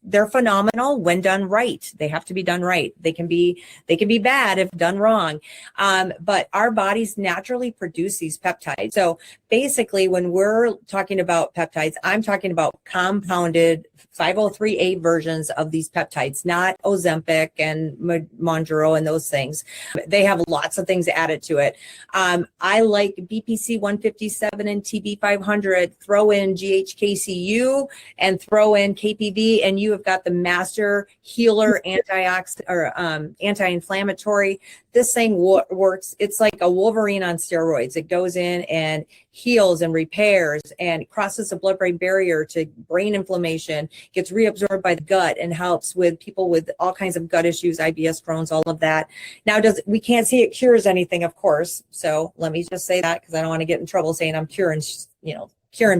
they're phenomenal when done right. They have to be done right. They can be bad if done wrong. But our bodies naturally produce these peptides. So basically, when we're talking about peptides, I'm talking about compounded 503A versions of these peptides, not Ozempic and Mounjaro and those things. They have lots of things added to it. I like BPC 157 and TB 500. Throw in GHKCU and throw in KPV, and you have got the master healer anti-inflammatory. This thing works. It's like a Wolverine on steroids. It goes in and heals and repairs and crosses the blood-brain barrier to brain inflammation, gets reabsorbed by the gut, and helps with people with all kinds of gut issues, IBS, Crohn's, all of that. Now, we can't see it cures anything, of course. So let me just say that, because I don't want to get in trouble saying I'm curing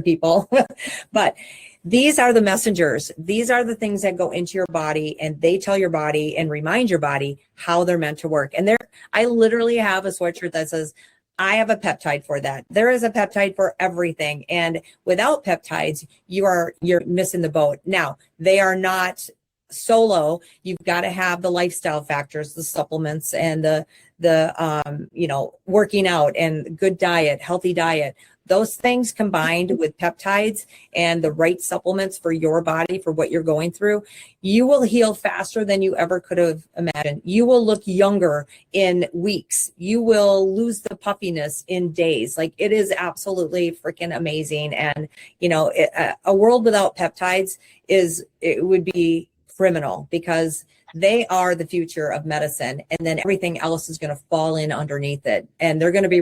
people. But these are the messengers. These are the things that go into your body, and they tell your body and remind your body how they're meant to work. And I literally have a sweatshirt that says, I have a peptide for that. There is a peptide for everything. And without peptides, you're missing the boat. Now, they are not solo. You've got to have the lifestyle factors, the supplements, and the working out and good diet, healthy diet. Those things combined with peptides and the right supplements for your body, for what you're going through, you will heal faster than you ever could have imagined. You will look younger in weeks. You will lose the puffiness in days. Like, it is absolutely freaking amazing. And, a world without peptides it would be criminal, because they are the future of medicine, and then everything else is going to fall in underneath it. And they're going to be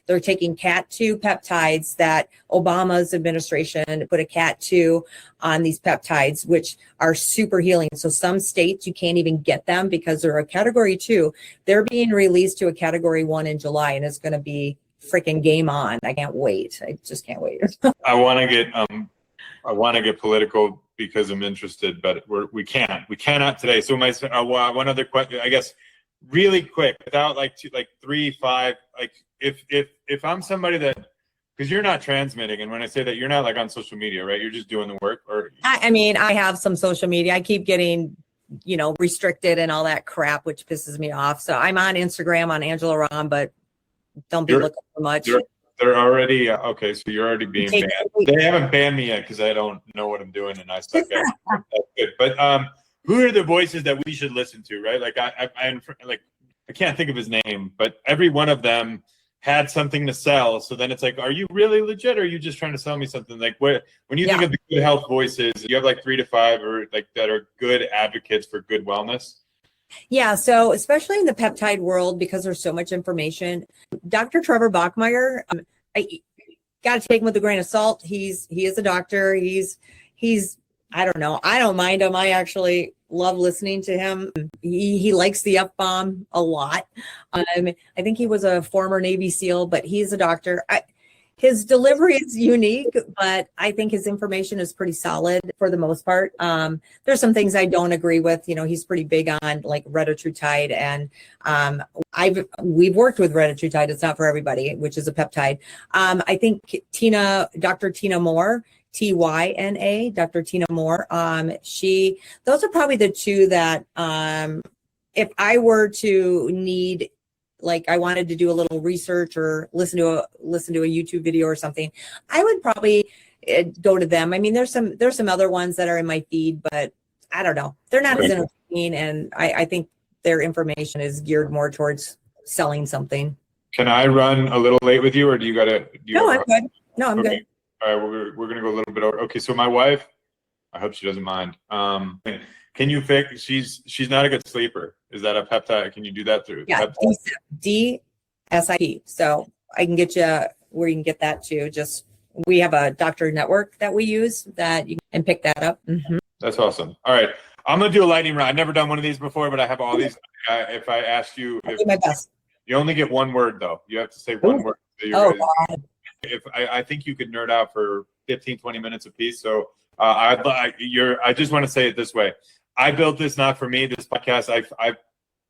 they're taking Cat2 peptides that Obama's administration put a Cat2 on these peptides, which are super healing. So some states you can't even get them because they're a category 2. They're being released to a category 1 in July, and it's going to be freaking game on. I can't wait. I just can't wait. I want to get political because I'm interested, but we cannot today. So one other question, I guess, really quick, without like 3, 5, like if I'm somebody that, because you're not transmitting, and when I say that, you're not like on social media, right? You're just doing the work, or I mean, I have some social media. I keep getting, restricted and all that crap, which pisses me off. So I'm on Instagram on Angela Rahm, but don't be looking for much. They're already okay. So you're already being banned. They haven't banned me yet because I don't know what I'm doing and I suck at it. That's good. But who are the voices that we should listen to, right? Like I can't think of his name, but every one of them had something to sell. So then it's like, are you really legit, or are you just trying to sell me something? Like when you think of the good health voices, you have like 3 to 5 or like that are good advocates for good wellness. Yeah, so especially in the peptide world, because there's so much information, Dr. Trevor Bachmeyer, I got to take him with a grain of salt. He is a doctor. He's I don't know. I don't mind him. I actually love listening to him. He likes the F-bomb a lot. I think he was a former Navy SEAL, but he's a doctor. His delivery is unique, but I think his information is pretty solid for the most part. There's some things I don't agree with. He's pretty big on like retatrutide, and we've worked with retatrutide. It's not for everybody, which is a peptide. I think Dr. Tina Moore, Tyna, Dr. Tina Moore. Those are probably the two that if I were to need, like I wanted to do a little research or listen to a YouTube video or something, I would probably go to them. I mean, there's some other ones that are in my feed, but I don't know. They're not as entertaining, and I think their information is geared more towards selling something. Can I run a little late with you, or do you got to? No, I'm good. No, I'm good. All right, we're gonna go a little bit over. Okay, so my wife, I hope she doesn't mind. Can you fix? She's not a good sleeper. Is that a peptide? Can you do that through? Yeah, DSIP. So I can get you where you can get that too. We have a doctor network that we use that you can pick that up. Mm-hmm. That's awesome. All right, I'm gonna do a lightning round. I've never done one of these before, but I have all these. If I asked you, I'll do my best. You only get one word though. You have to say one word. God. If I think you could nerd out for 15, 20 minutes a piece. So I just want to say it this way. I built this not for me. This podcast, I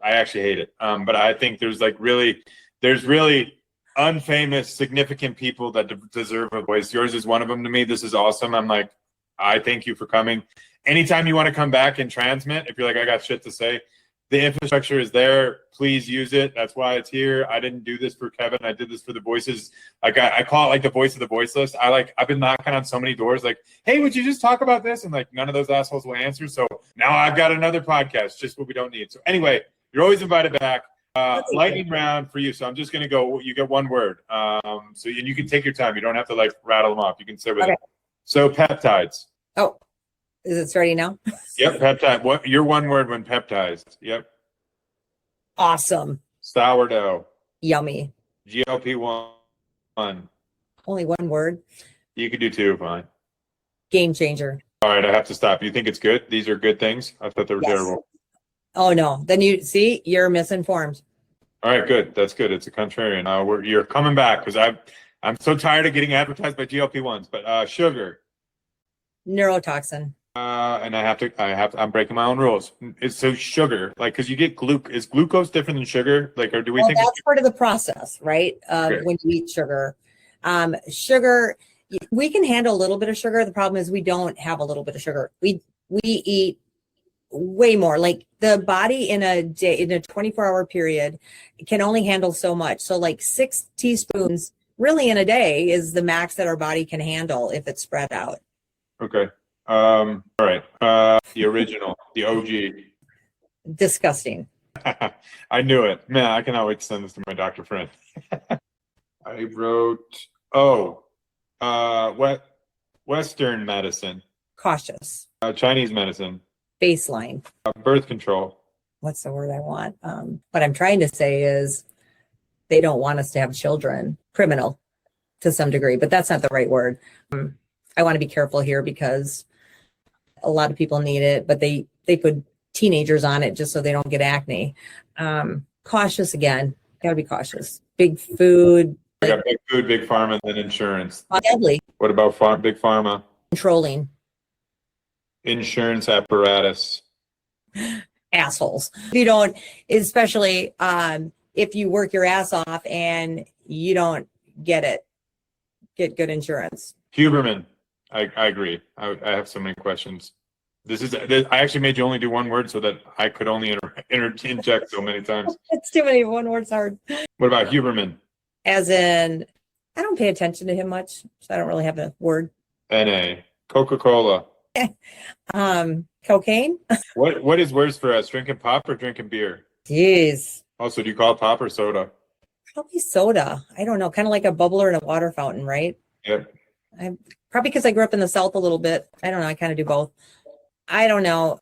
actually hate it. But I think there's really unfamous, significant people that deserve a voice. Yours is one of them to me. This is awesome. I thank you for coming. Anytime you want to come back and transmit, if you're like, I got shit to say, the infrastructure is there. Please use it. That's why it's here. I didn't do this for Kevin. I did this for the voices. Like I call it like the voice of the voiceless. I've been knocking on so many doors like, hey, would you just talk about this? And like none of those assholes will answer. So now I've got another podcast, just what we don't need. So anyway, you're always invited back. Lightning round for you. So I'm just gonna go. You get one word. So you can take your time. You don't have to like rattle them off. You can say with it. So peptides. Oh. Is it starting now? Yep, peptide. What your one word when peptized? Yep. Awesome. Sourdough. Yummy. GLP-1. Only one word. You could do 2, fine. Game changer. All right, I have to stop. You think it's good? These are good things? I thought they were terrible. Oh no. Then you're misinformed. All right, good. That's good. It's a contrarian. You're coming back because I'm so tired of getting advertised by GLP-1s. But sugar. Neurotoxin. And I'm breaking my own rules. It's so sugar, like, because you get is glucose different than sugar? Like, or do we think that's part of the process, right? When you eat sugar, sugar, we can handle a little bit of sugar. The problem is we don't have a little bit of sugar. We eat way more. Like the body in a day, in a 24-hour period, can only handle so much. So like 6 teaspoons really in a day is the max that our body can handle if it's spread out. Okay. All right. The original, the OG. Disgusting. I knew it. Man, I cannot wait to send this to my doctor friend. I wrote, Western medicine. Cautious. Chinese medicine. Baseline. Birth control. What's the word I want? What I'm trying to say is they don't want us to have children. Criminal to some degree, but that's not the right word. I want to be careful here because a lot of people need it, but they put teenagers on it just so they don't get acne. Cautious again. Got to be cautious. Big food. I got big food, big pharma, and then insurance. Deadly. What about big pharma? Controlling. Insurance apparatus. Assholes. If you don't, especially if you work your ass off and you don't get good insurance. Huberman. I agree. I have so many questions. I actually made you only do one word so that I could only interject so many times. It's too many. One word's hard. What about Huberman? As in, I don't pay attention to him much, so I don't really have a word. NA. Coca-Cola. Cocaine. What is worse for us, drinking pop or drinking beer? Jeez. Also, do you call it pop or soda? Probably soda. I don't know. Kind of like a bubbler in a water fountain, right? Yep. Probably because I grew up in the South a little bit. I don't know. I kind of do both. I don't know.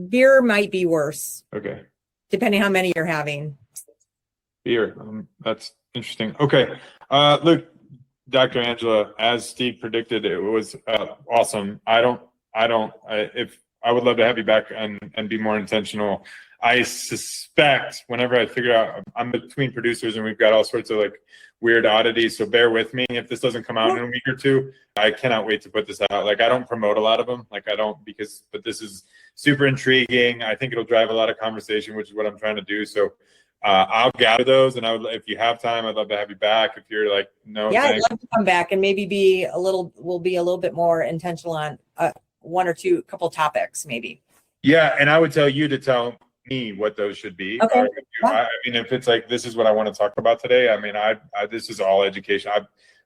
Beer might be worse. Okay. Depending how many you're having. Beer. That's interesting. Okay. Look, Dr. Angela, as Steve predicted, it was awesome. I would love to have you back and be more intentional. I suspect whenever I figure out, I'm between producers and we've got all sorts of like weird oddities. So bear with me if this doesn't come out in a week or two. I cannot wait to put this out. Like, I don't promote a lot of them. Like, I don't, but this is super intriguing. I think it'll drive a lot of conversation, which is what I'm trying to do. So I'll gather those, and if you have time, I'd love to have you back. If you're like, no, yeah, thanks. I'd love to come back and maybe we'll be a little bit more intentional on one or two couple topics, maybe. Yeah, and I would tell you to tell me what those should be. Okay. I mean, if it's like, this is what I want to talk about today. I mean, this is all education. I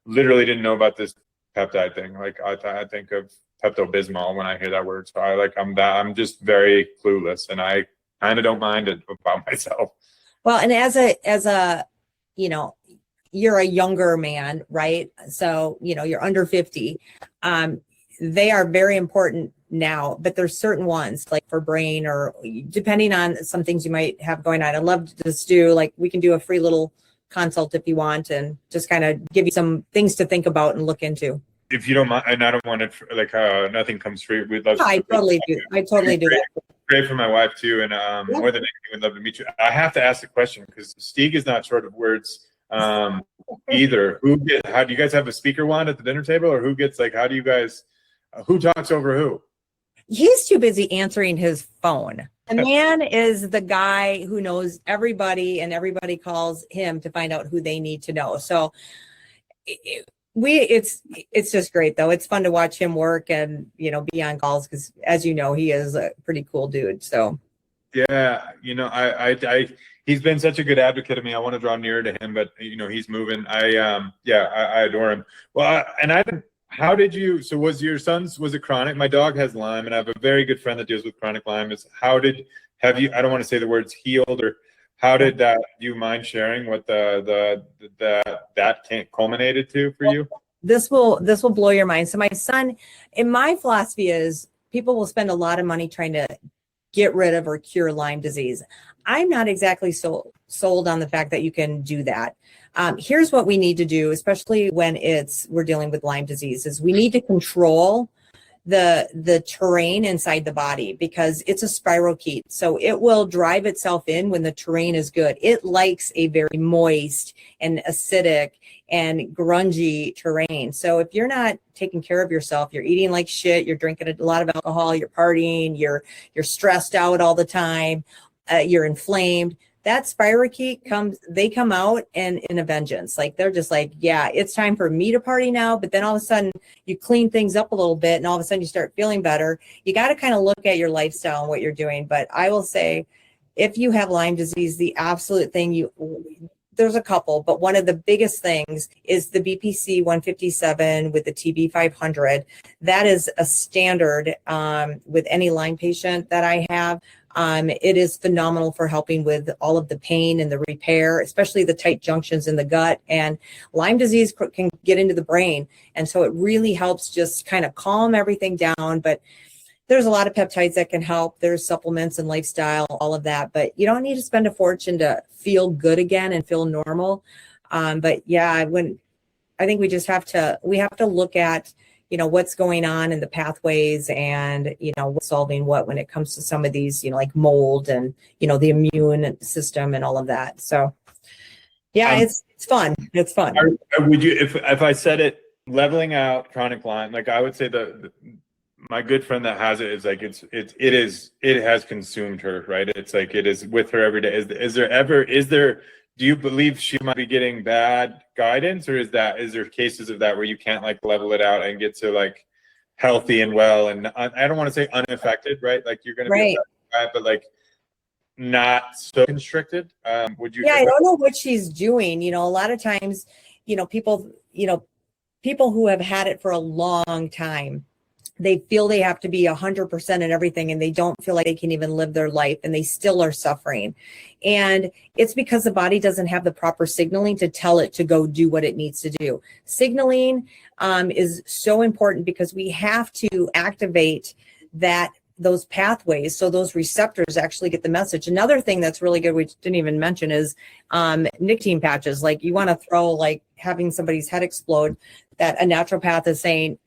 literally didn't know about this peptide thing. Like, I think of Pepto-Bismol when I hear that word. So I'm just very clueless, and I kind of don't mind it about myself. Well, and as a, you're a younger man, right? So, you're under 50. They are very important now, but there's certain ones like for brain or depending on some things you might have going on. I'd love to just we can do a free little consult if you want and just kind of give you some things to think about and look into. If you don't mind, and I don't want it nothing comes free. We'd love to. I totally do that. Great for my wife too, and more than anything, we'd love to meet you. I have to ask the question because Steve is not short of words either. How do you guys have a speaker wand at the dinner table, or who gets how do you guys? Who talks over who? He's too busy answering his phone. The man is the guy who knows everybody, and everybody calls him to find out who they need to know. So it's just great though. It's fun to watch him work and be on calls because, as you know, he is a pretty cool dude. So yeah, he's been such a good advocate of me. I want to draw nearer to him, but he's moving. I adore him. Well, how did you? So was it chronic? My dog has Lyme, and I have a very good friend that deals with chronic Lyme. Have you? I don't want to say the words healed or. How did that? Do you mind sharing what that culminated to for you? This will blow your mind. So my son, and my philosophy is people will spend a lot of money trying to get rid of or cure Lyme disease. I'm not exactly sold on the fact that you can do that. Here's what we need to do, especially when we're dealing with Lyme disease, is we need to control the terrain inside the body because it's a spirochete. So it will drive itself in when the terrain is good. It likes a very moist and acidic and grungy terrain. So if you're not taking care of yourself, you're eating like shit, you're drinking a lot of alcohol, you're partying, you're stressed out all the time, you're inflamed. That spirochete come out and in a vengeance. Like they're just like, yeah, it's time for me to party now. But then all of a sudden you clean things up a little bit and all of a sudden you start feeling better. You got to kind of look at your lifestyle and what you're doing. But I will say, if you have Lyme disease, the absolute thing there's a couple, but one of the biggest things is the BPC 157 with the TB 500. That is a standard with any Lyme patient that I have. It is phenomenal for helping with all of the pain and the repair, especially the tight junctions in the gut. And Lyme disease can get into the brain. And so it really helps just kind of calm everything down. But there's a lot of peptides that can help. There's supplements and lifestyle, all of that. But you don't need to spend a fortune to feel good again and feel normal. But yeah, I think we just have to look at what's going on in the pathways and, what's solving what when it comes to some of these, like mold and, the immune system and all of that. So yeah, it's fun. It's fun. Would you, if I said it, leveling out chronic Lyme, like I would say my good friend that has it is like it has consumed her, right? It's like it is with her every day. Do you believe she might be getting bad guidance, or is there cases of that where you can't like level it out and get to like healthy and well, and I don't want to say unaffected, right? Like you're going to be Right. affected by it, but like not so constricted. Would you? Yeah, I don't know what she's doing. A lot of times, people, people who have had it for a long time, they feel they have to be 100% in everything, and they don't feel like they can even live their life, and they still are suffering. And it's because the body doesn't have the proper signaling to tell it to go do what it needs to do. Signaling is so important because we have to activate those pathways so those receptors actually get the message. Another thing that's really good, we didn't even mention, is nicotine patches. Like you want to throw, like having somebody's head explode, that a naturopath is saying,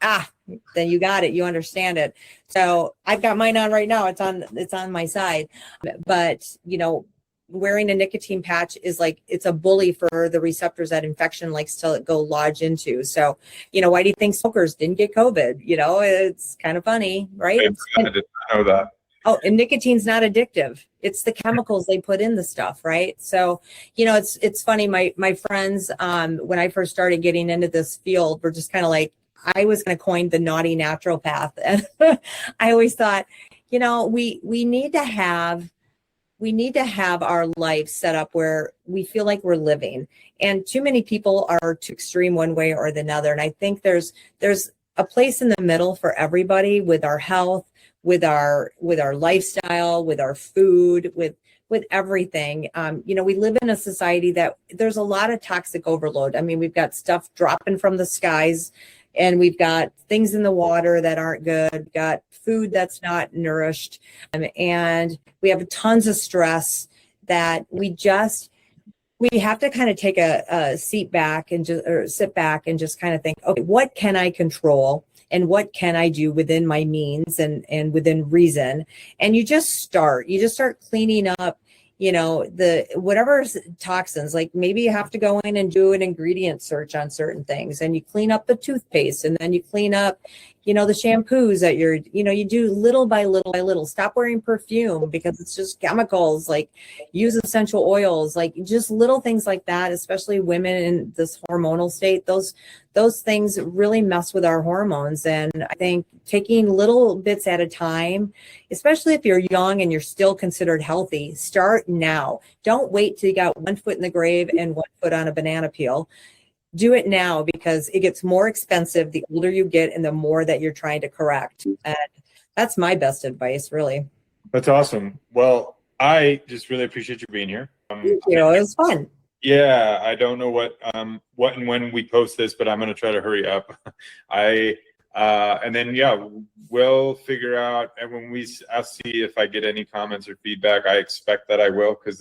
then you got it, you understand it. So I've got mine on right now. It's on my side. But wearing a nicotine patch is like, it's a bully for the receptors that infection likes to go lodge into. So, why do you think smokers didn't get COVID? It's kind of funny, right? I did not know that. Oh, and nicotine's not addictive. It's the chemicals they put in the stuff, right? So, it's funny. My friends, when I first started getting into this field, were just kind of like, I was going to coin the naughty naturopath. And I always thought, we need to have our life set up where we feel like we're living. And too many people are too extreme one way or the other. And I think there's a place in the middle for everybody, with our health, with our lifestyle, with our food, with everything. We live in a society that there's a lot of toxic overload. I mean, we've got stuff dropping from the skies, and we've got things in the water that aren't good. We've got food that's not nourished. And we have tons of stress that we have to kind of take a sit back and just kind of think, okay, what can I control? And what can I do within my means and within reason? And you just start cleaning up, the whatever toxins. Like maybe you have to go in and do an ingredient search on certain things, and you clean up the toothpaste, and then you clean up, the shampoos that you do little by little by little. Stop wearing perfume because it's just chemicals. Like use essential oils, like just little things like that, especially women in this hormonal state. Those things really mess with our hormones. And I think taking little bits at a time, especially if you're young and you're still considered healthy, start now. Don't wait till you got one foot in the grave and one foot on a banana peel. Do it now, because it gets more expensive the older you get and the more that you're trying to correct. And that's my best advice, really. That's awesome. Well, I just really appreciate you being here. Thank you. It was fun. Yeah, I don't know what and when we post this, but I'm going to try to hurry up. And then we'll figure out, and when I'll see if I get any comments or feedback. I expect that I will, because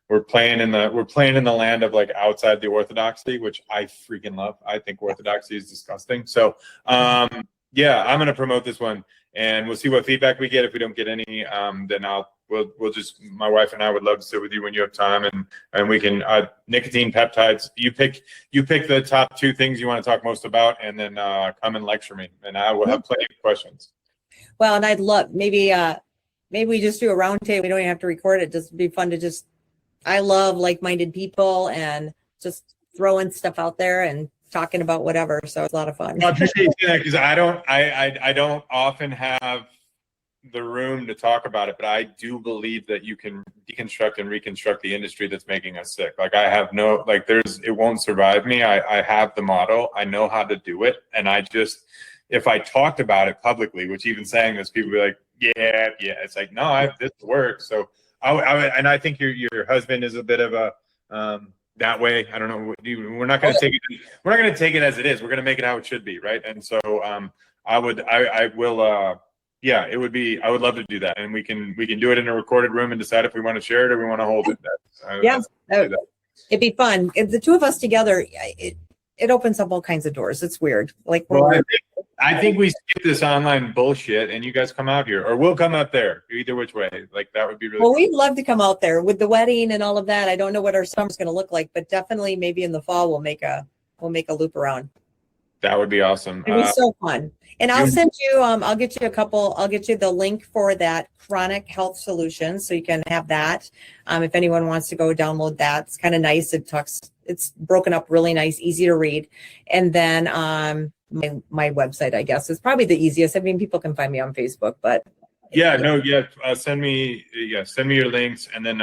we're playing in the land of like outside the orthodoxy, which I freaking love. I think orthodoxy is disgusting. So I'm going to promote this one, and we'll see what feedback we get. If we don't get any, then we'll just, my wife and I would love to sit with you when you have time, and we can nicotine peptides. You pick the top 2 things you want to talk most about, and then come and lecture me, and I will have plenty of questions. Well, and I'd love maybe we just do a round table. We don't even have to record it. Just be fun to I love like-minded people and just throwing stuff out there and talking about whatever. So it's a lot of fun. I appreciate you saying that, because I don't often have the room to talk about it, but I do believe that you can deconstruct and reconstruct the industry that's making us sick. Like I have it won't survive me. I have the model. I know how to do it. And if I talked about it publicly, which even saying this, people be like, yeah. It's like, no, this works. So and I think your husband is a bit of a, that way. I don't know. We're not going to take it. We're not going to take it as it is. We're going to make it how it should be. Right. And so, I would love to do that. And we can do it in a recorded room and decide if we want to share it or we want to hold it. It'd be fun. If the two of us together, it opens up all kinds of doors. It's weird. Like, I think we skip this online bullshit and you guys come out here, or we'll come out there, either which way. Like that would be really cool. We'd love to come out there with the wedding and all of that. I don't know what our summer's going to look like, but definitely maybe in the fall we'll make a loop around. That would be awesome. It'd be so fun. And I'll send you, I'll get you the link for that chronic health solution. So you can have that. If anyone wants to go download that, it's kind of nice. It's broken up really nice, easy to read. And then, my website, I guess, is probably the easiest. I mean, people can find me on Facebook, but send me your links, and then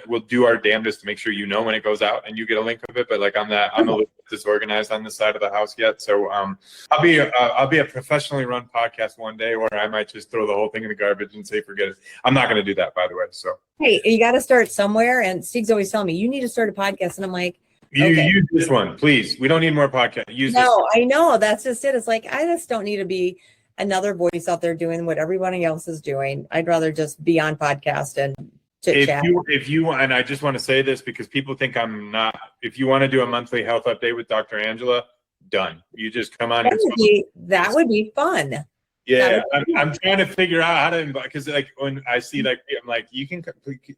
we'll do our damnedest to make sure you know when it goes out and you get a link of it. But like I'm a little disorganized on this side of the house yet, so I'll be a professionally run podcast one day where I might just throw the whole thing in the garbage and say forget it. I'm not going to do that, by the way. So hey, you got to start somewhere. And Steve's always telling me you need to start a podcast, and I'm like, you use this one, please. We don't need more podcasts. Use this. No, I know, that's just it. It's like I just don't need to be another voice out there doing what everybody else is doing. I'd rather just be on podcast and chit chat. If you want, and I just want to say this because people think I'm not, if you want to do a monthly health update with Dr. Angela, done. You just come on. That would be fun. Yeah. I'm trying to figure out how to invite, because like when I see like, I'm like, you can,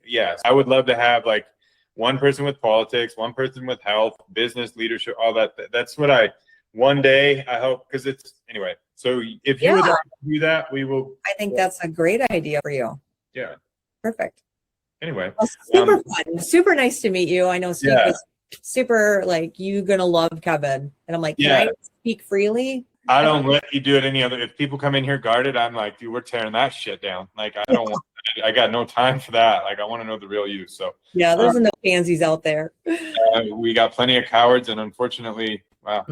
yes, I would love to have like one person with politics, one person with health, business, leadership, all that. That's what one day I hope, because it's, anyway. So if you would like to do that, we will. I think that's a great idea for you. Yeah. Perfect. Anyway. Well, super fun. Super nice to meet you. I know Steve was super like, you going to love Kevin. And I'm like, can I speak freely? I don't let you do it any other. If people come in here guarded, I'm like, dude, we're tearing that shit down. Like, I got no time for that. Like, I want to know the real you. So yeah, there's no pansies out there. We got plenty of cowards, and unfortunately, wow.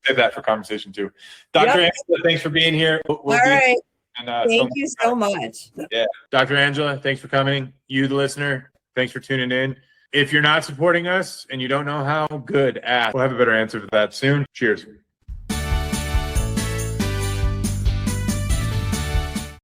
Save that for conversation too. Dr. Angela, thanks for being here. All right. And, thank you so much. Yeah. Dr. Angela, thanks for coming. You, the listener, thanks for tuning in. If you're not supporting us and you don't know how, good, ask. We'll have a better answer to that soon. Cheers.